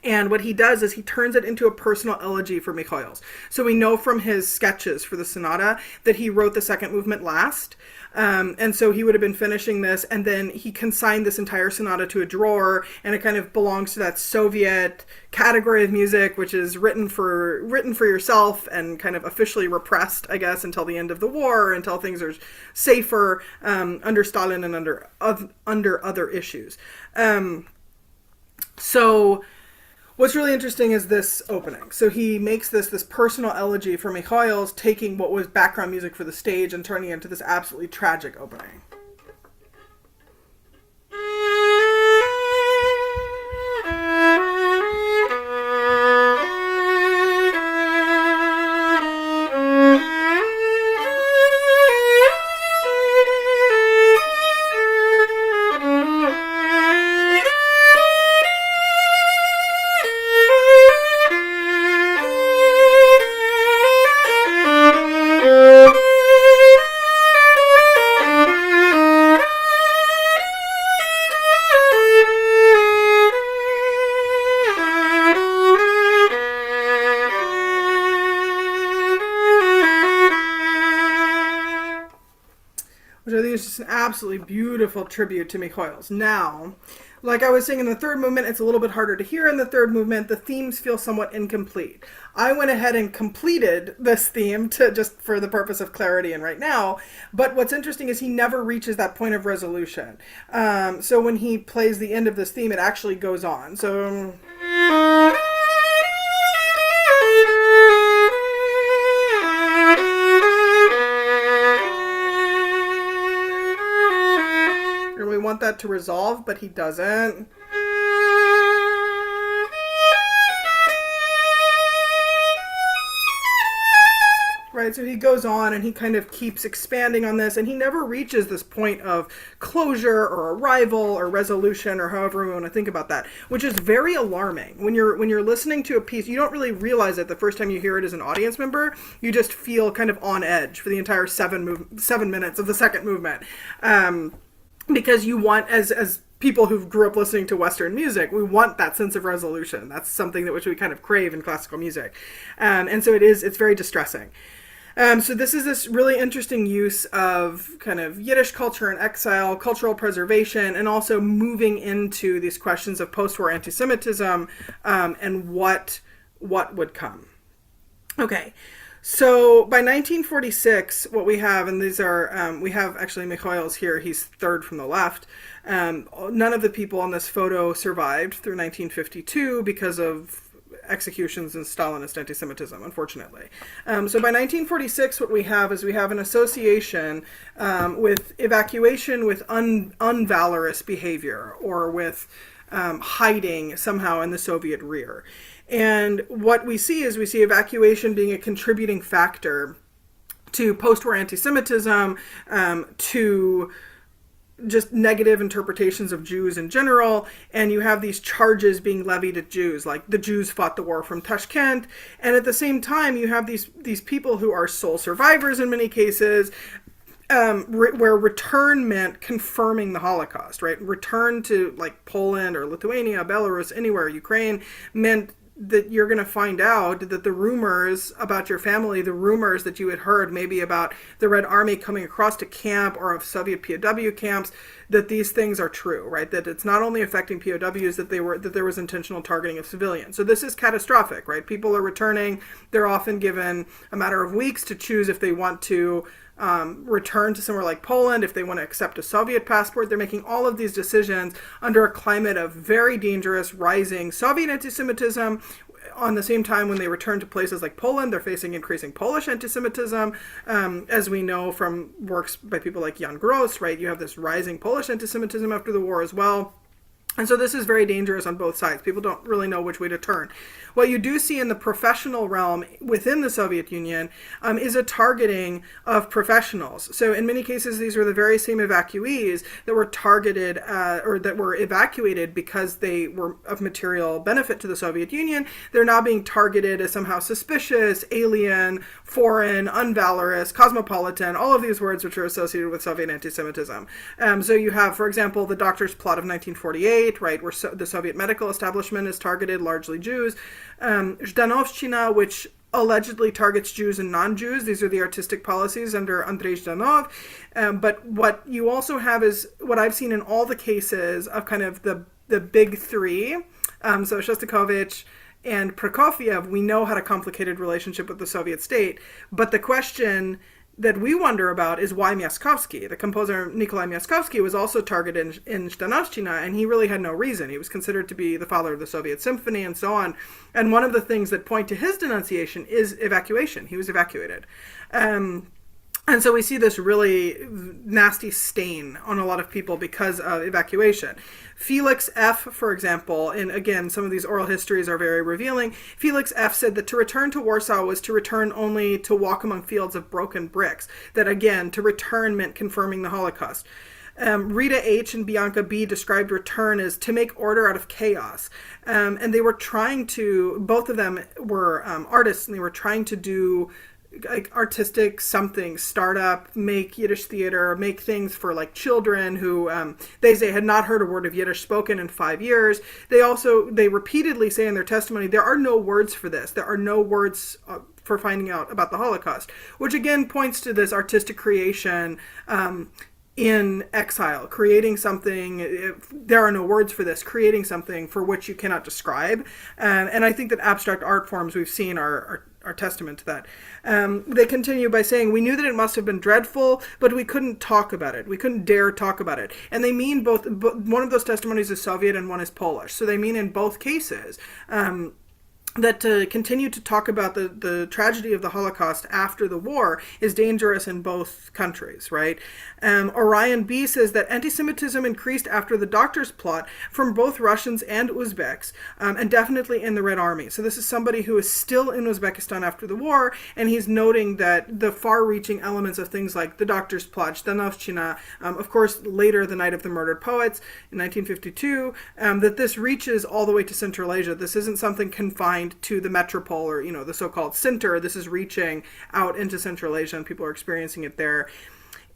And what he does is he turns it into a personal elegy for Mieczysław. So we know from his sketches for the sonata that he wrote the second movement last. And so he would have been finishing this, and then he consigned this entire sonata to a drawer, and it kind of belongs to that Soviet category of music, which is written for yourself and kind of officially repressed, I guess, until the end of the war, until things are safer under Stalin and under other issues. So what's really interesting is this opening. So he makes this personal elegy for Mieczysław, taking what was background music for the stage and turning it into this absolutely tragic opening. Which I think is just an absolutely beautiful tribute to Mieczysław. Now, like I was saying in the third movement, it's a little bit harder to hear in the third movement. The themes feel somewhat incomplete. I went ahead and completed this theme just for the purpose of clarity and right now. But what's interesting is he never reaches that point of resolution. So when he plays the end of this theme, it actually goes on. So... we want that to resolve, but he doesn't. Right, so he goes on and he kind of keeps expanding on this, and he never reaches this point of closure or arrival or resolution, or however we want to think about that, which is very alarming. When you're listening to a piece, you don't really realize it the first time you hear it as an audience member. You just feel kind of on edge for the entire 7 minutes of the second movement. Because you want, as people who grew up listening to Western music, we want that sense of resolution. That's something that which we kind of crave in classical music. And so it's very distressing. So this is this really interesting use of kind of Yiddish culture and exile, cultural preservation, and also moving into these questions of post-war anti-Semitism and what would come. Okay. So by 1946, what we have, and these are, we have actually Mieczysław's here, he's third from the left. None of the people on this photo survived through 1952 because of executions and Stalinist anti-Semitism, unfortunately. So by 1946, what we have is we have an association with evacuation with unvalorous behavior, or with hiding somehow in the Soviet rear. And what we see is evacuation being a contributing factor to post-war anti-Semitism, to just negative interpretations of Jews in general, and you have these charges being levied at Jews, like the Jews fought the war from Tashkent, and at the same time you have these people who are sole survivors in many cases, where return meant confirming the Holocaust, right? Return to like Poland or Lithuania, Belarus, anywhere, Ukraine, meant that you're going to find out that the rumors about your family, the rumors that you had heard maybe about the Red Army coming across to camp or of Soviet POW camps, that these things are true, right? That it's not only affecting POWs, that there was intentional targeting of civilians. So this is catastrophic, right? People are returning. They're often given a matter of weeks to choose if they want to return to somewhere like Poland, if they want to accept a Soviet passport. They're making all of these decisions under a climate of very dangerous, rising Soviet anti-Semitism. On the same time, when they return to places like Poland, they're facing increasing Polish anti-Semitism. As we know from works by people like Jan Gross, right? You have this rising Polish anti-Semitism after the war as well. And so this is very dangerous on both sides. People don't really know which way to turn. What you do see in the professional realm within the Soviet Union is a targeting of professionals. So in many cases, these were the very same evacuees that were targeted or that were evacuated because they were of material benefit to the Soviet Union. They're now being targeted as somehow suspicious, alien, foreign, unvalorous, cosmopolitan, all of these words which are associated with Soviet anti-Semitism. So you have, for example, the Doctor's Plot of 1948, State, right, where the Soviet medical establishment is targeted, largely Jews. Zhdanovshchina, which allegedly targets Jews and non-Jews. These are the artistic policies under Andrei Zhdanov. But what you also have is what I've seen in all the cases of kind of the big three. So Shostakovich and Prokofiev, we know had a complicated relationship with the Soviet state. But the question that we wonder about is why Mieczysław, the composer Nikolai Mieczysław, was also targeted in Zhdanovshchina, and he really had no reason. He was considered to be the father of the Soviet symphony and so on. And one of the things that point to his denunciation is evacuation. He was evacuated. And so we see this really nasty stain on a lot of people because of evacuation. Felix F., for example, and again, some of these oral histories are very revealing. Felix F. said that to return to Warsaw was to return only to walk among fields of broken bricks. That, again, to return meant confirming the Holocaust. Rita H. and Bianca B. described return as to make order out of chaos. And they were trying to, both of them were artists, and they were trying to do like artistic something, start up, make Yiddish theater, make things for like children who they say had not heard a word of Yiddish spoken in 5 years. They repeatedly say in their testimony, there are no words for this. There are no words for finding out about the Holocaust, which again points to this artistic creation in exile, creating something, there are no words for this, creating something for which you cannot describe. And I think that abstract art forms we've seen are testament to that. They continue by saying, we knew that it must have been dreadful, but we couldn't talk about it. We couldn't dare talk about it. And they mean both, one of those testimonies is Soviet and one is Polish. So they mean in both cases that to continue to talk about the tragedy of the Holocaust after the war is dangerous in both countries, right? Orion B. says that anti-Semitism increased after the doctor's plot from both Russians and Uzbeks, and definitely in the Red Army. So this is somebody who is still in Uzbekistan after the war, and he's noting that the far-reaching elements of things like the doctor's plot, Zhdanovshchina, of course, later the Night of the Murdered Poets in 1952, that this reaches all the way to Central Asia. This isn't something confined to the metropole or, the so-called center. This is reaching out into Central Asia, and people are experiencing it there.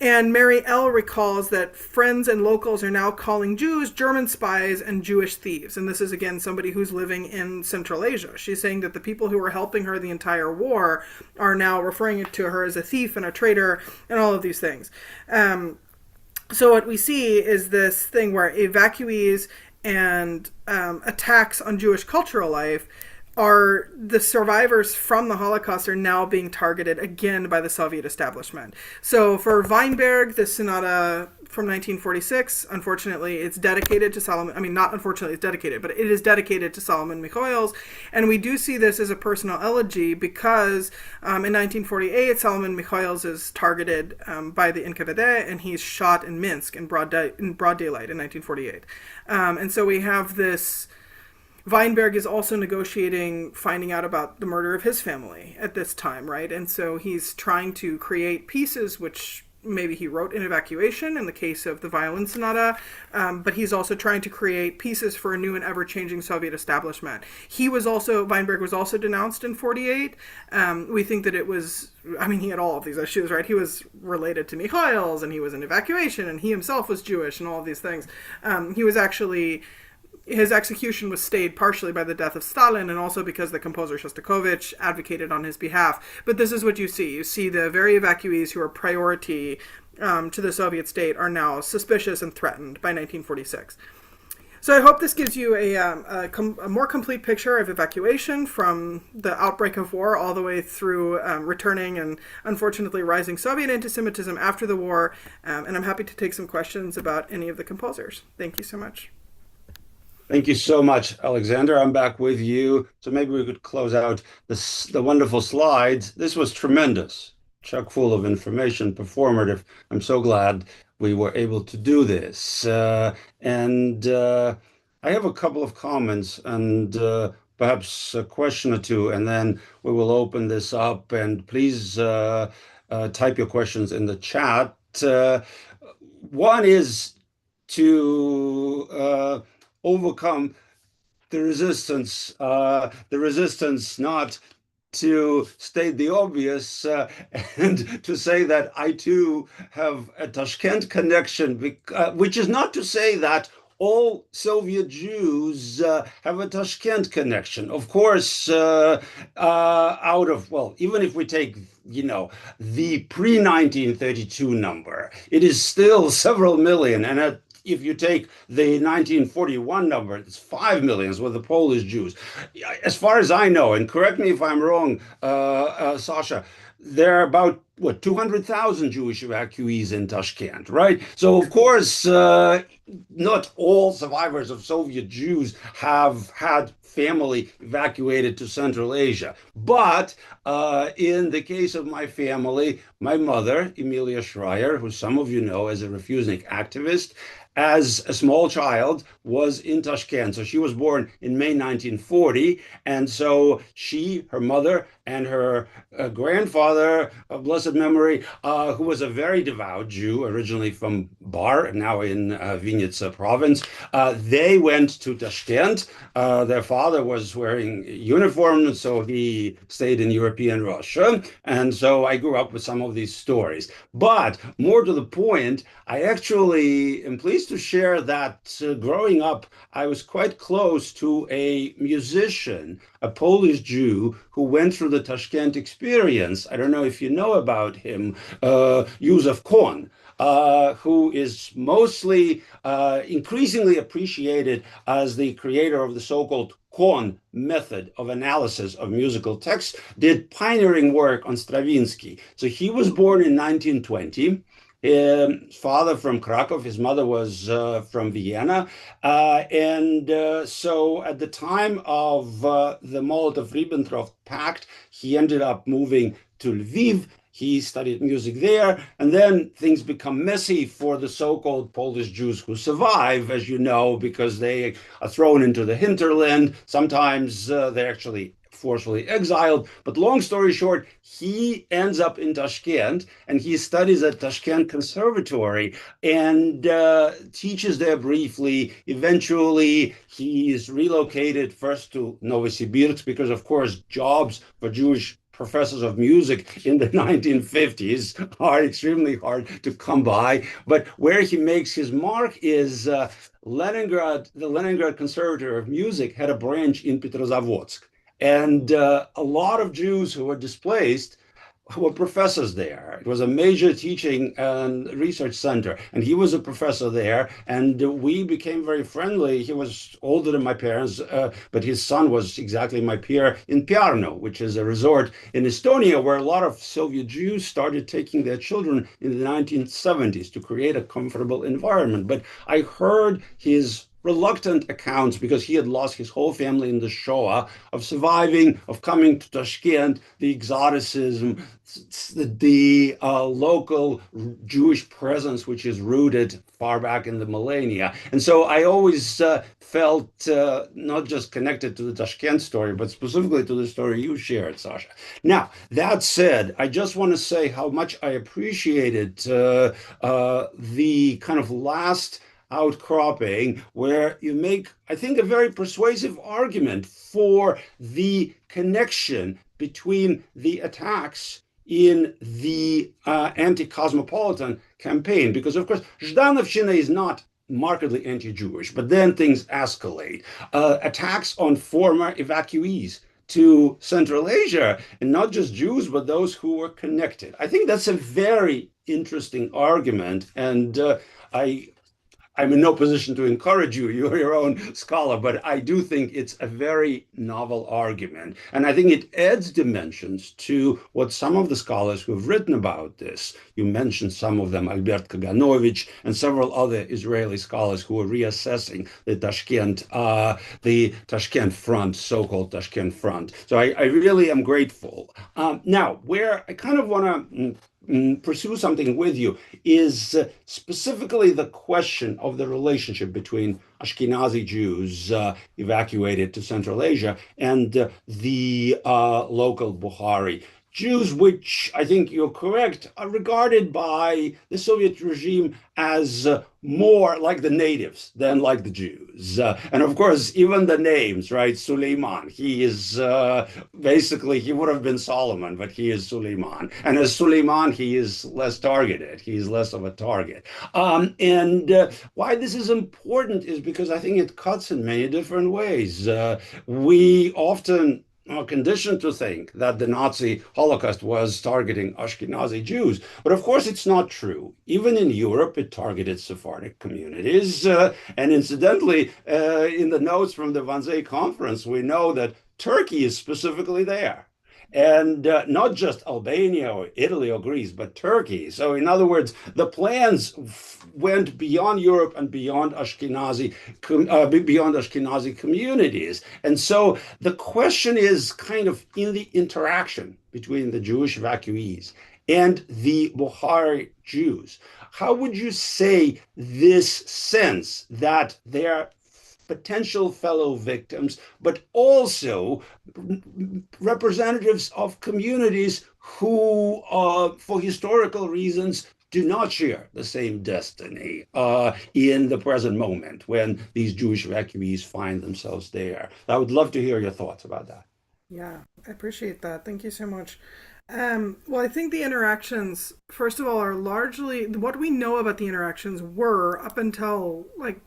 And Mary L. recalls that friends and locals are now calling Jews German spies and Jewish thieves. And this is, again, somebody who's living in Central Asia. She's saying that the people who were helping her the entire war are now referring to her as a thief and a traitor and all of these things. So what we see is this thing where evacuees and attacks on Jewish cultural life are the survivors from the Holocaust are now being targeted again by the Soviet establishment. So for Weinberg, the sonata from 1946, unfortunately, it's dedicated to Solomon. I mean, not unfortunately, it's dedicated, but it is dedicated to Solomon Mikhoels. And we do see this as a personal elegy because in 1948, Solomon Mikhoels is targeted by the NKVD, and he's shot in Minsk in broad daylight in 1948. And so we have this. Weinberg is also negotiating finding out about the murder of his family at this time, right? And so he's trying to create pieces which maybe he wrote in Evacuation in the case of the violin sonata, but he's also trying to create pieces for a new and ever-changing Soviet establishment. Weinberg was also denounced in 48. We think that it was, he had all of these issues, right? He was related to Mikhoels, and he was in Evacuation, and he himself was Jewish, and all of these things. His execution was stayed partially by the death of Stalin and also because the composer Shostakovich advocated on his behalf. But this is what you see. You see the very evacuees who are priority to the Soviet state are now suspicious and threatened by 1946. So I hope this gives you a more complete picture of evacuation from the outbreak of war all the way through returning and unfortunately rising Soviet anti-Semitism after the war. And I'm happy to take some questions about any of the composers. Thank you so much. Thank you so much, Alexander. I'm back with you. So maybe we could close out the wonderful slides. This was tremendous, chock full of information, performative. I'm so glad we were able to do this. I have a couple of comments and perhaps a question or two, and then we will open this up. And please type your questions in the chat. One is to overcome the resistance not to state the obvious and to say that I too have a Tashkent connection, which is not to say that all Soviet Jews have a Tashkent connection. Of course, well, even if we take, the pre-1932 number, it is still several million. And if you take the 1941 number, it's 5 million with the Polish Jews. As far as I know, and correct me if I'm wrong, Sasha, there are about what 200,000 Jewish evacuees in Tashkent, right? So of course, not all survivors of Soviet Jews have had family evacuated to Central Asia. But in the case of my family, my mother, Emilia Schreier, who some of you know as a refugee activist, as a small child was in Tashkent. So she was born in May 1940. And so her mother, and her grandfather, of blessed memory, who was a very devout Jew, originally from Bar, now in Vinnytsia province, they went to Tashkent. Their father was wearing uniform, so he stayed in European Russia. And so I grew up with some of these stories. But more to the point, I actually am pleased to share that growing up, I was quite close to a musician, a Polish Jew who went through the Tashkent experience. I don't know if you know about him, Józef Kohn. Who is mostly increasingly appreciated as the creator of the so-called Kohn method of analysis of musical texts, did pioneering work on Stravinsky. So he was born in 1920. His father from Krakow, his mother was from Vienna. So at the time of the Molotov-Ribbentrop Pact, he ended up moving to Lviv. He studied music there, and then things become messy for the so-called Polish Jews who survive, as you know, because they are thrown into the hinterland. Sometimes they're actually forcefully exiled. But long story short, he ends up in Tashkent, and he studies at Tashkent Conservatory and teaches there briefly. Eventually, he is relocated first to Novosibirsk because, of course, jobs for Jewish professors of music in the 1950s are extremely hard to come by. But where he makes his mark is Leningrad. The Leningrad Conservatory of Music had a branch in Petrozavodsk. And a lot of Jews who were displaced were professors there. It was a major teaching and research center, and he was a professor there, and we became very friendly. He was older than my parents, but his son was exactly my peer in Pärnu, which is a resort in Estonia where a lot of Soviet Jews started taking their children in the 1970s to create a comfortable environment. But I heard his reluctant accounts, because he had lost his whole family in the Shoah, of surviving, of coming to Tashkent, the exoticism, the local Jewish presence, which is rooted far back in the millennia. And so I always felt not just connected to the Tashkent story, but specifically to the story you shared, Sasha. Now, that said, I just want to say how much I appreciated the kind of last outcropping where you make, I think, a very persuasive argument for the connection between the attacks in the anti-cosmopolitan campaign. Because, of course, Zhdanovщина is not markedly anti-Jewish, but then things escalate. Attacks on former evacuees to Central Asia, and not just Jews, but those who were connected. I think that's a very interesting argument, and I'm in no position to encourage you. You're your own scholar, but I do think it's a very novel argument. And I think it adds dimensions to what some of the scholars who have written about this, you mentioned some of them, Albert Kaganovich and several other Israeli scholars who are reassessing the Tashkent front, so-called Tashkent front. So I really am grateful. Now, where I kind of want to pursue something with you is specifically the question of the relationship between Ashkenazi Jews evacuated to Central Asia and the local Bukhari. Jews, which I think you're correct, are regarded by the Soviet regime as more like the natives than like the Jews. And of course, even the names, right? Suleiman, he is basically, he would have been Solomon, but he is Suleiman. And as Suleiman, he is less targeted. He is less of a target. And why this is important is because I think it cuts in many different ways. We often are conditioned to think that the Nazi Holocaust was targeting Ashkenazi Jews. But of course, it's not true. Even in Europe, it targeted Sephardic communities. And incidentally, in the notes from the Wannsee conference, we know that Turkey is specifically there. And not just Albania or Italy or Greece, but Turkey. So, in other words, the plans went beyond Europe and beyond Ashkenazi communities. And so the question is kind of in the interaction between the Jewish evacuees and the Bukhari Jews. How would you say this sense that they're potential fellow victims, but also representatives of communities who, for historical reasons, do not share the same destiny in the present moment when these Jewish evacuees find themselves there? I would love to hear your thoughts about that. Yeah, I appreciate that. Thank you so much. Well, I think the interactions, first of all, are largely what we know about the interactions were up until like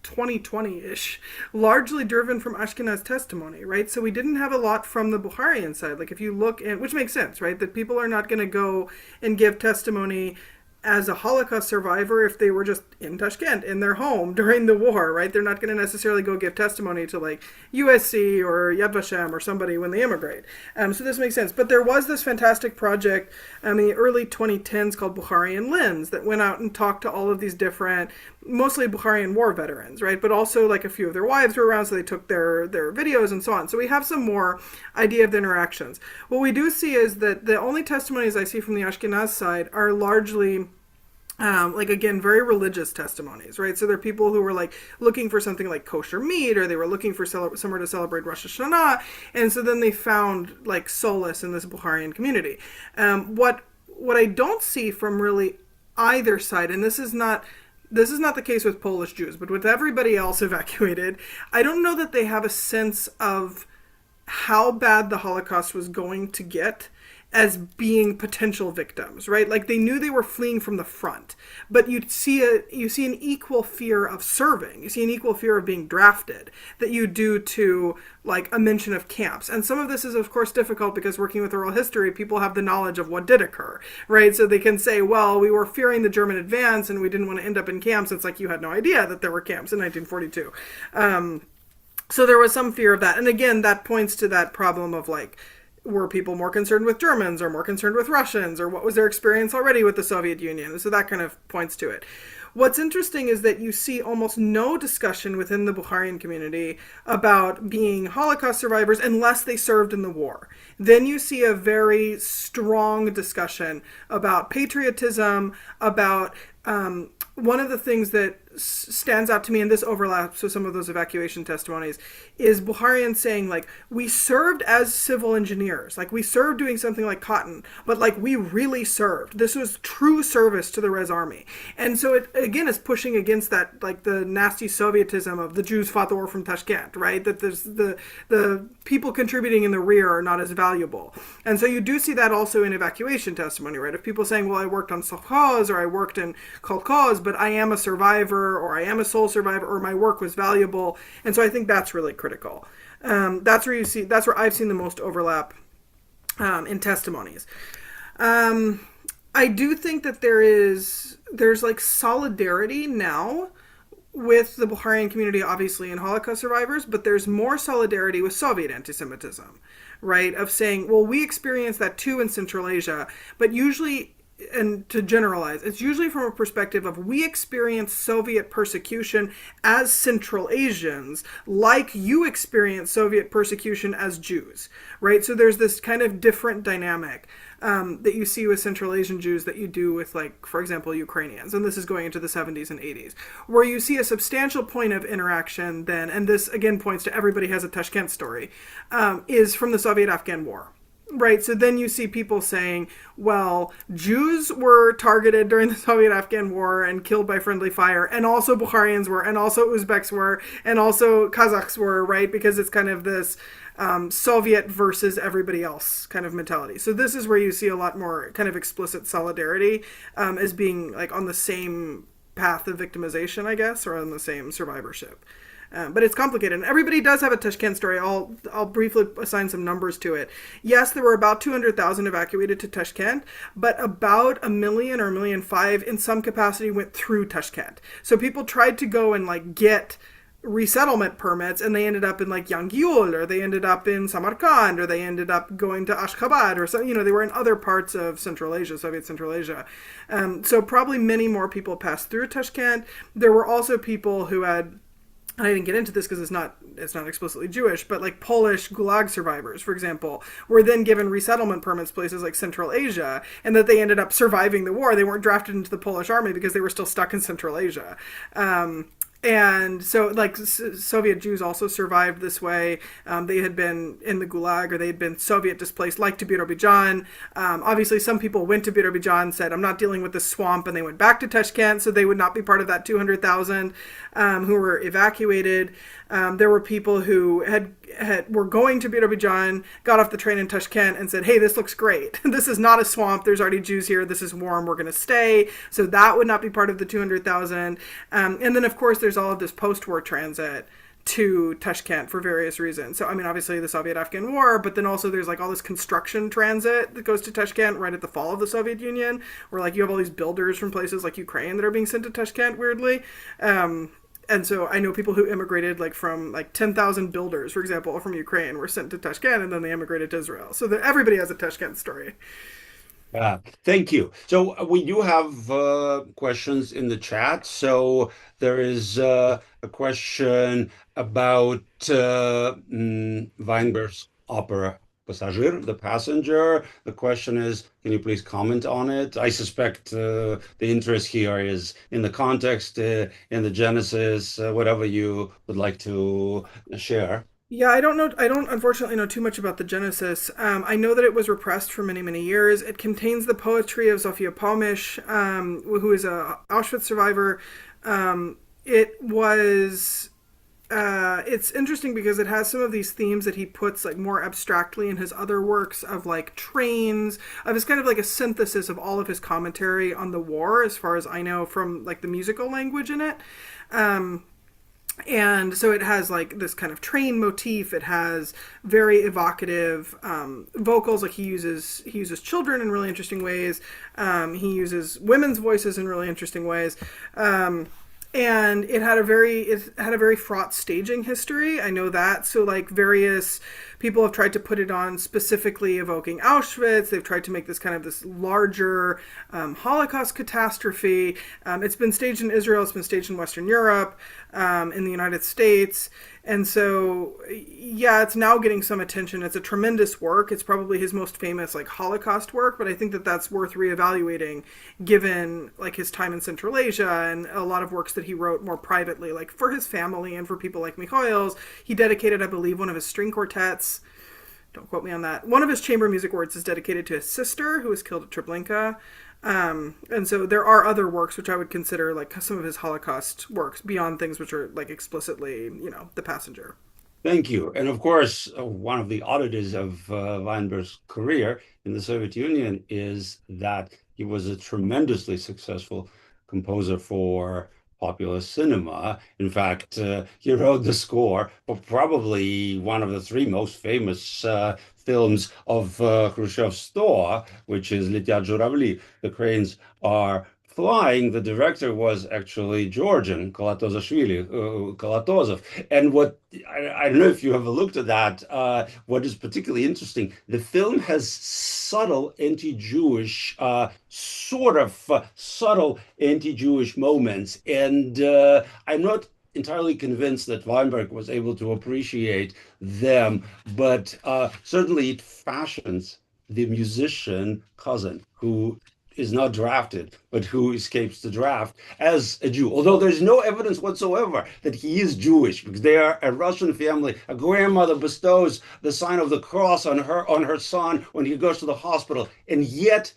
2020-ish, largely driven from Ashkenaz testimony, right? So we didn't have a lot from the Bukharian side. Like if you look at, which makes sense, right? That people are not going to go and give testimony as a Holocaust survivor if they were just in Tashkent, in their home during the war, right? They're not going to necessarily go give testimony to like USC or Yad Vashem or somebody when they immigrate. So this makes sense. But there was this fantastic project in the early 2010s called Bukharian Lens that went out and talked to all of these different, mostly Bukharian war veterans, right? But also like a few of their wives were around, so they took their videos and so on. So we have some more idea of the interactions. What we do see is that the only testimonies I see from the Ashkenaz side are largely like again, very religious testimonies, right? So there are people who were like looking for something like kosher meat, or they were looking for somewhere to celebrate Rosh Hashanah, and so then they found like solace in this Bukharian community. What I don't see from really either side, and this is not the case with Polish Jews, but with everybody else evacuated, I don't know that they have a sense of how bad the Holocaust was going to get as being potential victims, right? Like they knew they were fleeing from the front, but you see an equal fear of serving. You see an equal fear of being drafted that you do to like a mention of camps. And some of this is of course difficult because working with oral history, people have the knowledge of what did occur, right? So they can say, well, we were fearing the German advance and we didn't want to end up in camps. It's like you had no idea that there were camps in 1942. So there was some fear of that. And again, that points to that problem of like, were people more concerned with Germans or more concerned with Russians, or what was their experience already with the Soviet Union? So that kind of points to it. What's interesting is that you see almost no discussion within the Bukharian community about being Holocaust survivors unless they served in the war. Then you see a very strong discussion about patriotism, about one of the things that stands out to me, and this overlaps with some of those evacuation testimonies, is Bukharians saying, like, we served as civil engineers. Like, we served doing something like cotton, but, like, we really served. This was true service to the Res Army. And so it, again, is pushing against that, like, the nasty Sovietism of the Jews fought the war from Tashkent, right? That there's the people contributing in the rear are not as valuable. And so you do see that also in evacuation testimony, right? Of people saying, well, I worked on Sovkhoz, or I worked in Kolkhoz, but I am a survivor, or I am a sole survivor, or my work was valuable. And so I think that's really critical. That's where I've seen the most overlap in testimonies. I do think that there's like solidarity now with the Bukharian community, obviously, and Holocaust survivors, but there's more solidarity with Soviet anti-Semitism, right? Of saying, well, we experienced that too in Central Asia, but usually, and to generalize, it's usually from a perspective of we experience Soviet persecution as Central Asians, like you experience Soviet persecution as Jews, right? So there's this kind of different dynamic that you see with Central Asian Jews that you do with, like, for example, Ukrainians. And this is going into the 70s and 80s, where you see a substantial point of interaction then, and this again points to everybody has a Tashkent story, is from the Soviet-Afghan War. Right. So then you see people saying, well, Jews were targeted during the Soviet Afghan War and killed by friendly fire, and also Bukharians were, and also Uzbeks were, and also Kazakhs were, right? Because it's kind of this Soviet versus everybody else kind of mentality. So this is where you see a lot more kind of explicit solidarity as being like on the same path of victimization, I guess, or on the same survivorship. But it's complicated. And everybody does have a Tashkent story. I'll briefly assign some numbers to it. Yes, there were about 200,000 evacuated to Tashkent, but about a million or a million five in some capacity went through Tashkent. So people tried to go and like get resettlement permits, and they ended up in like Yangiul, or they ended up in Samarkand, or they ended up going to Ashgabat, or so, you know, they were in other parts of Central Asia, Soviet Central Asia. So probably many more people passed through Tashkent. There were also people who had, and I didn't get into this because it's not explicitly Jewish, but like Polish Gulag survivors, for example, were then given resettlement permits places like Central Asia, and that they ended up surviving the war. They weren't drafted into the Polish army because they were still stuck in Central Asia. And so, like, Soviet Jews also survived this way. They had been in the Gulag, or they had been Soviet displaced, like to Birobidzhan. Obviously, some people went to Birobidzhan, said, I'm not dealing with this swamp, and they went back to Tashkent, so they would not be part of that 200,000 who were evacuated. There were people who were going to Birobidzhan, got off the train in Tashkent, and said, hey, this looks great. This is not a swamp. There's already Jews here. This is warm. We're going to stay. So that would not be part of the 200,000. And then, of course, there's all of this post-war transit to Tashkent for various reasons. So, I mean, obviously the Soviet-Afghan War, but then also there's like all this construction transit that goes to Tashkent right at the fall of the Soviet Union, where like you have all these builders from places like Ukraine that are being sent to Tashkent, weirdly. And so I know people who immigrated like from like 10,000 builders, for example, from Ukraine were sent to Tashkent, and then they immigrated to Israel. So that everybody has a Tashkent story. Thank you. So we do have questions in the chat. So there is a question about Weinberg's opera Passagier, the passenger. The question is, can you please comment on it? I suspect the interest here is in the context, in the genesis, whatever you would like to share. Yeah, I don't know. I don't unfortunately know too much about the Genesis. I know that it was repressed for many, many years. It contains the poetry of Zofia Pomish, who is a Auschwitz survivor. It was. It's interesting because it has some of these themes that he puts like more abstractly in his other works of like trains. Of It's kind of like a synthesis of all of his commentary on the war, as far as I know, from like the musical language in it. And so it has like this kind of train motif. It has very evocative vocals. Like he uses children in really interesting ways. He uses women's voices in really interesting ways. And it had a very fraught staging history. I know that. So like various people have tried to put it on specifically evoking Auschwitz. They've tried to make this kind of this larger Holocaust catastrophe. It's been staged in Israel. It's been staged in Western Europe, in the United States. And so, yeah, it's now getting some attention. It's a tremendous work. It's probably his most famous like Holocaust work, but I think that that's worth reevaluating given like his time in Central Asia and a lot of works that he wrote more privately, like for his family and for people like Mikhail's. He dedicated, I believe, one of his string quartets. Don't quote me on that. One of his chamber music works is dedicated to his sister, who was killed at Treblinka. And so there are other works which I would consider like some of his Holocaust works beyond things which are like explicitly, The Passenger. Thank you. And of course, one of the oddities of Weinberg's career in the Soviet Union is that he was a tremendously successful composer for popular cinema. In fact, he wrote the score for probably one of the three most famous films of Khrushchev's thaw, which is Letyat Zhuravli, The Cranes Are Flying. The director was actually Georgian, Kalatozov. And I don't know if you have looked at that, what is particularly interesting, the film has subtle anti-Jewish, subtle anti-Jewish moments. And I'm not entirely convinced that Weinberg was able to appreciate them, but certainly it fashions the musician cousin who is not drafted, but who escapes the draft as a Jew. Although there's no evidence whatsoever that he is Jewish, because they are a Russian family. A grandmother bestows the sign of the cross on her son when he goes to the hospital, and yet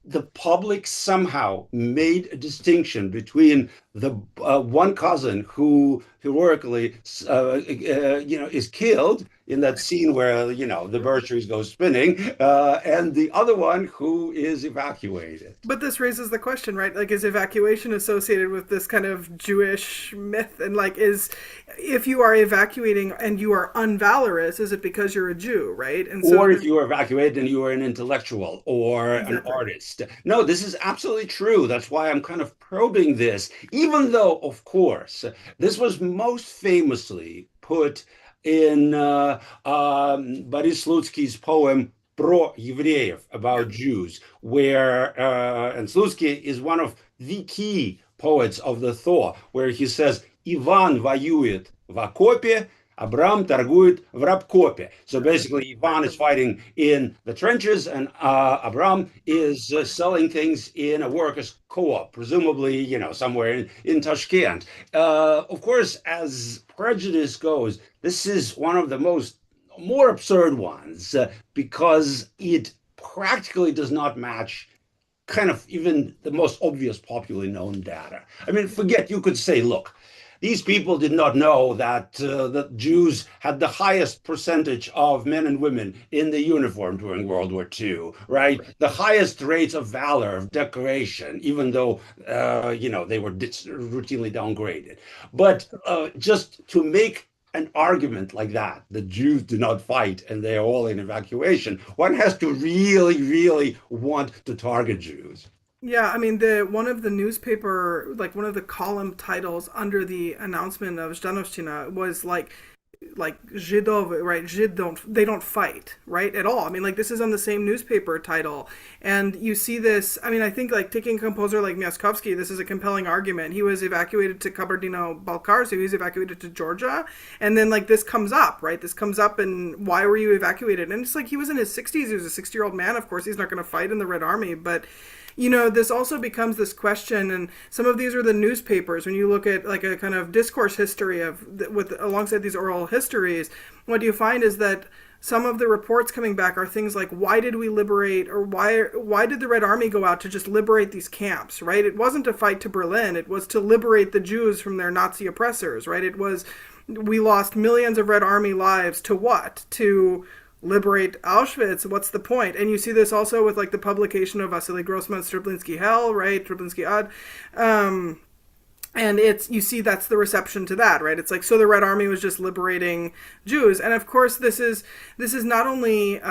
the public somehow made a distinction between the one cousin who heroically, is killed in that scene where the Berkshires go spinning, and the other one who is evacuated. But this raises the question, right? Like, is evacuation associated with this kind of Jewish myth? And like, if you are evacuating and you are unvalorous, is it because you're a Jew, right? And so, Or if you are evacuated and you are an intellectual or an exactly. artist. No, this is absolutely true. That's why I'm kind of probing this, even though, of course, this was most famously put in Boris Slutsky's poem Pro Евреев, Yeah. about Jews, where, and Slutsky is one of the key poets of the Thaw, where he says, Ivan воюет в окопе, Abram targuit в рабкопе. So basically, Ivan is fighting in the trenches, and Abram is selling things in a workers' co-op, presumably, somewhere in Tashkent. Of course, as prejudice goes, this is one of the more absurd ones because it practically does not match kind of even the most obvious popularly known data. I mean, forget, you could say, look, these people did not know that Jews had the highest percentage of men and women in the uniform during World War II, right? The highest rates of valor, of decoration, even though, they were routinely downgraded. But just to make an argument like that, the Jews do not fight and they are all in evacuation, one has to really, really want to target Jews. Yeah, I mean the one of the newspaper like one of the column titles under the announcement of Zhdanovshchina was like Zhidov, right? Zhid don't fight, right? At all. I mean, like this is on the same newspaper title. And you see this, I mean, I think like taking a composer like Mieczysław, this is a compelling argument. He was evacuated to Kabardino-Balkar, so he was evacuated to Georgia. And then like this comes up, right? This comes up and why were you evacuated? And it's like he was in his 60s, he was a 60-year-old man. Of course, he's not going to fight in the Red Army, but this also becomes this question, and some of these are the newspapers. When you look at like a kind of discourse history with alongside these oral histories, what you find is that some of the reports coming back are things like, why did we liberate, or why did the Red Army go out to just liberate these camps, right? It wasn't to fight to Berlin, it was to liberate the Jews from their Nazi oppressors, right? It was, we lost millions of Red Army lives to what? To liberate Auschwitz. What's the point? And you see this also with like the publication of Vasily Grossman's Treblinski Hell, right? Treblinski Ad. And you see that's the reception to that, right? It's like, so the Red Army was just liberating Jews. And of course, this is not only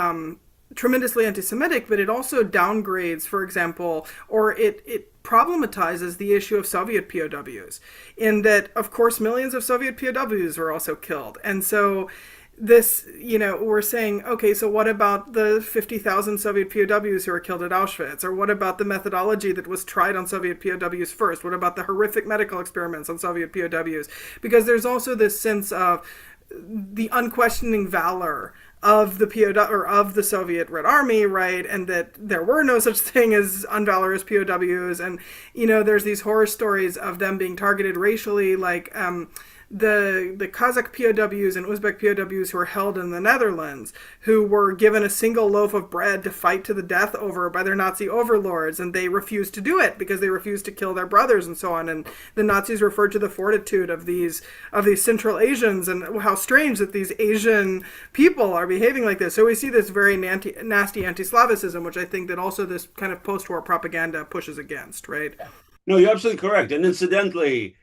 tremendously anti-Semitic, but it also downgrades, for example, or it problematizes the issue of Soviet POWs, in that, of course, millions of Soviet POWs were also killed. And so this, we're saying, okay, so what about the 50,000 Soviet POWs who were killed at Auschwitz? Or what about the methodology that was tried on Soviet POWs first? What about the horrific medical experiments on Soviet POWs? Because there's also this sense of the unquestioning valor of the POW or of the Soviet Red Army, right? And that there were no such thing as unvalorous POWs. And, there's these horror stories of them being targeted racially, like, the Kazakh POWs and Uzbek POWs who were held in the Netherlands, who were given a single loaf of bread to fight to the death over by their Nazi overlords, and they refused to do it because they refused to kill their brothers and so on. And the Nazis referred to the fortitude of these Central Asians and how strange that these Asian people are behaving like this. So we see this very nasty anti-Slavicism, which I think that also this kind of post-war propaganda pushes against, right? No, you're absolutely correct. And incidentally,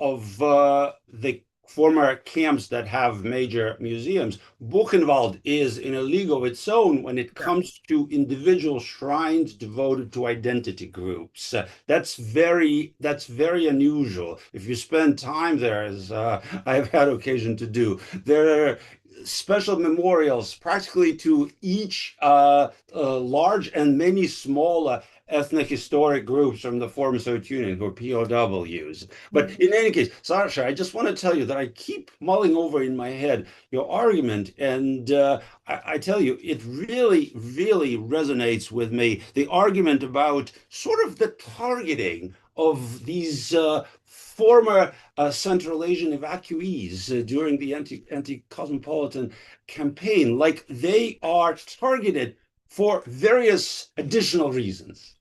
of the former camps that have major museums, Buchenwald is in a league of its own when it comes to individual shrines devoted to identity groups. That's very unusual. If you spend time there, as I've had occasion to do, there are special memorials practically to each large and many smaller ethnic historic groups from the former Soviet Union who are POWs. But in any case, Sasha, I just want to tell you that I keep mulling over in my head your argument, and I tell you, it really, really resonates with me. The argument about sort of the targeting of these former Central Asian evacuees during the anti-cosmopolitan campaign, like they are targeted for various additional reasons.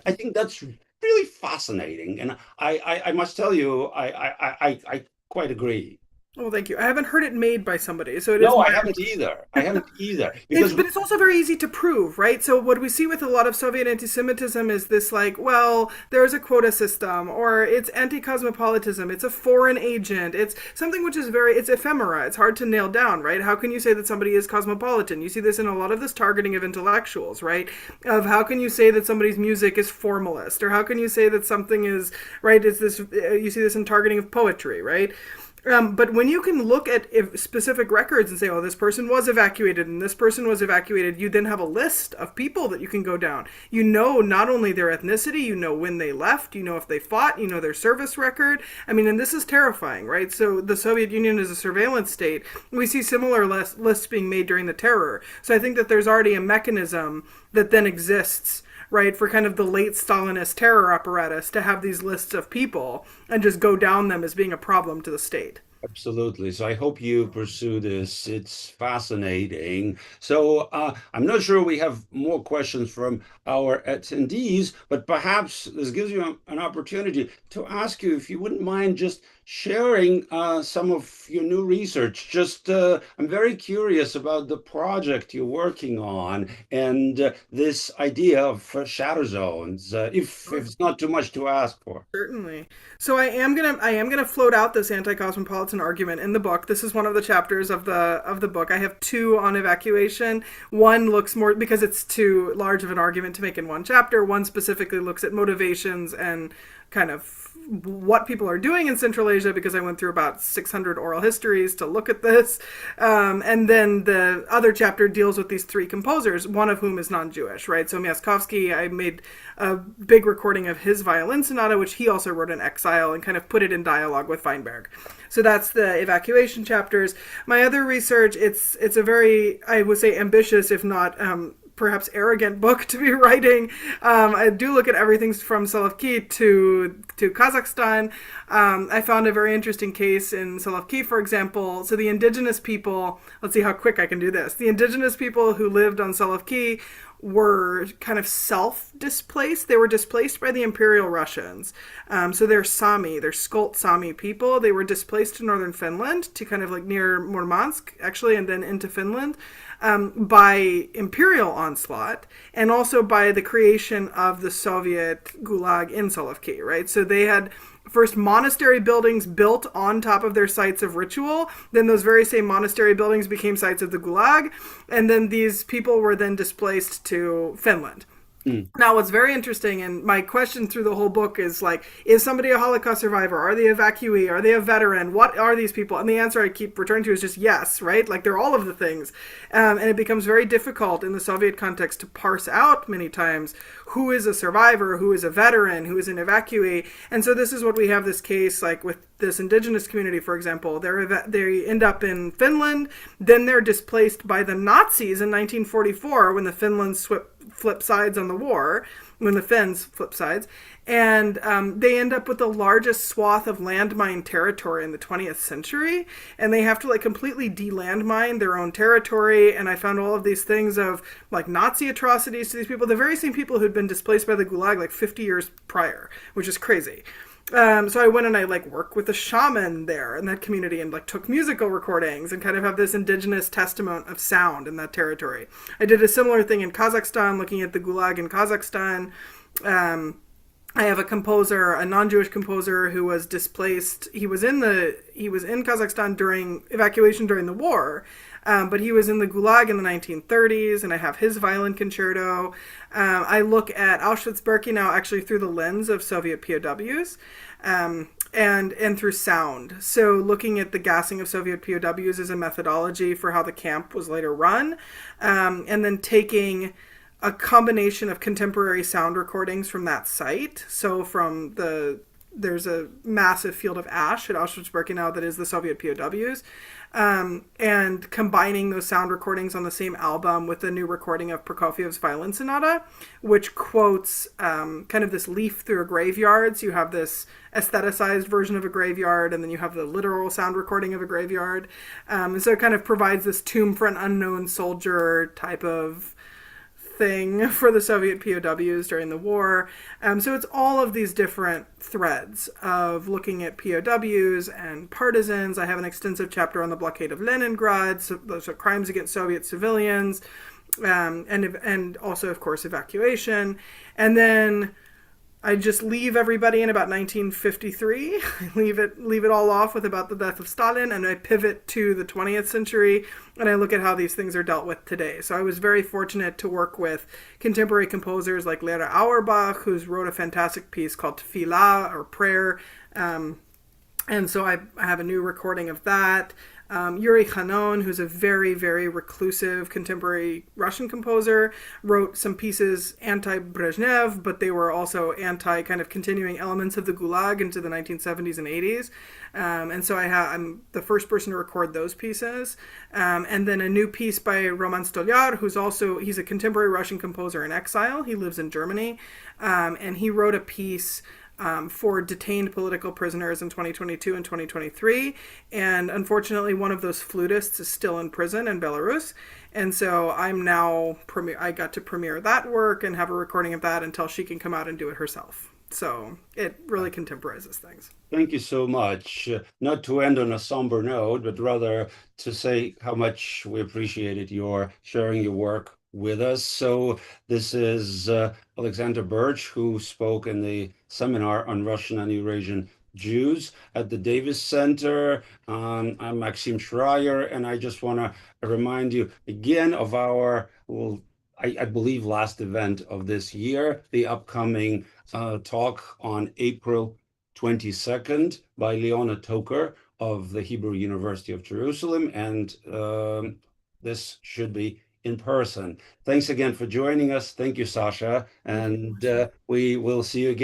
I think that's really fascinating, and I must tell you, I quite agree. Well, thank you. I haven't heard it made by somebody, so it is No, my. I haven't either. I haven't either because But it's also very easy to prove, right? So what we see with a lot of Soviet anti-Semitism is this, like, well, there's a quota system, or it's anti-cosmopolitanism, it's a foreign agent, it's something which is it's ephemera, it's hard to nail down, right? How can you say that somebody is cosmopolitan? You see this in a lot of this targeting of intellectuals, right? Of how can you say that somebody's music is formalist, or how can you say that something is, right, is this, you see this in targeting of poetry, right? But when you can look at specific records and say, oh, this person was evacuated and this person was evacuated, you then have a list of people that you can go down. You know not only their ethnicity, you know when they left, you know if they fought, you know their service record. I mean, and this is terrifying, right? So the Soviet Union is a surveillance state. We see similar lists being made during the terror. So I think that there's already a mechanism that then exists, right, for kind of the late Stalinist terror apparatus to have these lists of people and just go down them as being a problem to the state. Absolutely. So I hope you pursue this. It's fascinating. So I'm not sure we have more questions from our attendees, but perhaps this gives you an opportunity to ask you if you wouldn't mind just sharing some of your new research. Just I'm very curious about the project you're working on and this idea of shadow zones, if it's not too much to ask for. Certainly. So I am gonna float out this anti-cosmopolitan argument in the book. This is one of the chapters of the book. I have two on evacuation. One looks more, because it's too large of an argument to make in one chapter. One specifically looks at motivations and kind of what people are doing in Central Asia, because I went through about 600 oral histories to look at this. And then the other chapter deals with these three composers, one of whom is non-Jewish, right? So Mieczysław, I made a big recording of his violin sonata, which he also wrote in exile, and kind of put it in dialogue with Weinberg. So that's the evacuation chapters. My other research, it's a very, I would say, ambitious, if not perhaps arrogant book to be writing. I do look at everything from Solovki to Kazakhstan. I found a very interesting case in Solovki, for example. So the indigenous people, let's see how quick I can do this. The indigenous people who lived on Solovki were kind of self-displaced. They were displaced by the Imperial Russians. So they're Sami, they're Skolt Sami people. They were displaced to northern Finland, to kind of like near Murmansk, actually, and then into Finland, by imperial onslaught, and also by the creation of the Soviet Gulag in Solovki, right? So they had first monastery buildings built on top of their sites of ritual. Then those very same monastery buildings became sites of the Gulag. And then these people were then displaced to Finland. Now, what's very interesting, and my question through the whole book is like, is somebody a Holocaust survivor? Are they a evacuee? Are they a veteran? What are these people? And the answer I keep returning to is just yes, right? Like they're all of the things. And it becomes very difficult in the Soviet context to parse out many times who is a survivor, who is a veteran, who is an evacuee. And so this is what we have this case, like with this indigenous community, for example. They end up in Finland, then they're displaced by the Nazis in 1944 when the Finlands flip sides on the war, when the Finns flip sides, and they end up with the largest swath of landmine territory in the 20th century, and they have to like completely de-landmine their own territory. And I found all of these things of like Nazi atrocities to these people, the very same people who'd been displaced by the Gulag like 50 years prior, which is crazy. So I went and I like worked with a shaman there in that community and like took musical recordings and kind of have this indigenous testament of sound in that territory. I did a similar thing in Kazakhstan, looking at the Gulag in Kazakhstan. I have a composer, a non-Jewish composer who was displaced. He was in Kazakhstan during evacuation during the war, but he was in the Gulag in the 1930s, and I have his violin concerto. I look at Auschwitz-Birkenau actually through the lens of Soviet POWs, and through sound. So looking at the gassing of Soviet POWs as a methodology for how the camp was later run, and then taking a combination of contemporary sound recordings from that site. So there's a massive field of ash at Auschwitz-Birkenau that is the Soviet POWs, and combining those sound recordings on the same album with a new recording of Prokofiev's Violin Sonata, which quotes kind of this leaf through a graveyard. So you have this aestheticized version of a graveyard, and then you have the literal sound recording of a graveyard. And so it kind of provides this tomb for an unknown soldier type of thing for the Soviet POWs during the war. So it's all of these different threads of looking at POWs and partisans. I have an extensive chapter on the blockade of Leningrad, so those are crimes against Soviet civilians, and also, of course, evacuation. And then I just leave everybody in about 1953. I leave it all off with about the death of Stalin, and I pivot to the 20th century, and I look at how these things are dealt with today. So I was very fortunate to work with contemporary composers like Lera Auerbach, who's wrote a fantastic piece called Tefillah, or Prayer. And so I have a new recording of that. Yuri Khanon, who's a very, very reclusive contemporary Russian composer, wrote some pieces anti-Brezhnev, but they were also anti kind of continuing elements of the Gulag into the 1970s and 80s. And so I'm the first person to record those pieces. And then a new piece by Roman Stolyar, he's a contemporary Russian composer in exile. He lives in Germany. And he wrote a piece for detained political prisoners in 2022 and 2023. And unfortunately, one of those flutists is still in prison in Belarus. And so I got to premiere that work and have a recording of that until she can come out and do it herself. So it really contemporizes things. Thank you so much. Not to end on a somber note, but rather to say how much we appreciated your sharing your work with us. So this is Alexander Birch, who spoke in the seminar on Russian and Eurasian Jews at the Davis Center. I'm Maxim Schreier, and I just want to remind you again of our, well, I believe, last event of this year, the upcoming talk on April 22nd by Leona Toker of the Hebrew University of Jerusalem, and this should be in person. Thanks again for joining us. Thank you, Sasha, and we will see you again.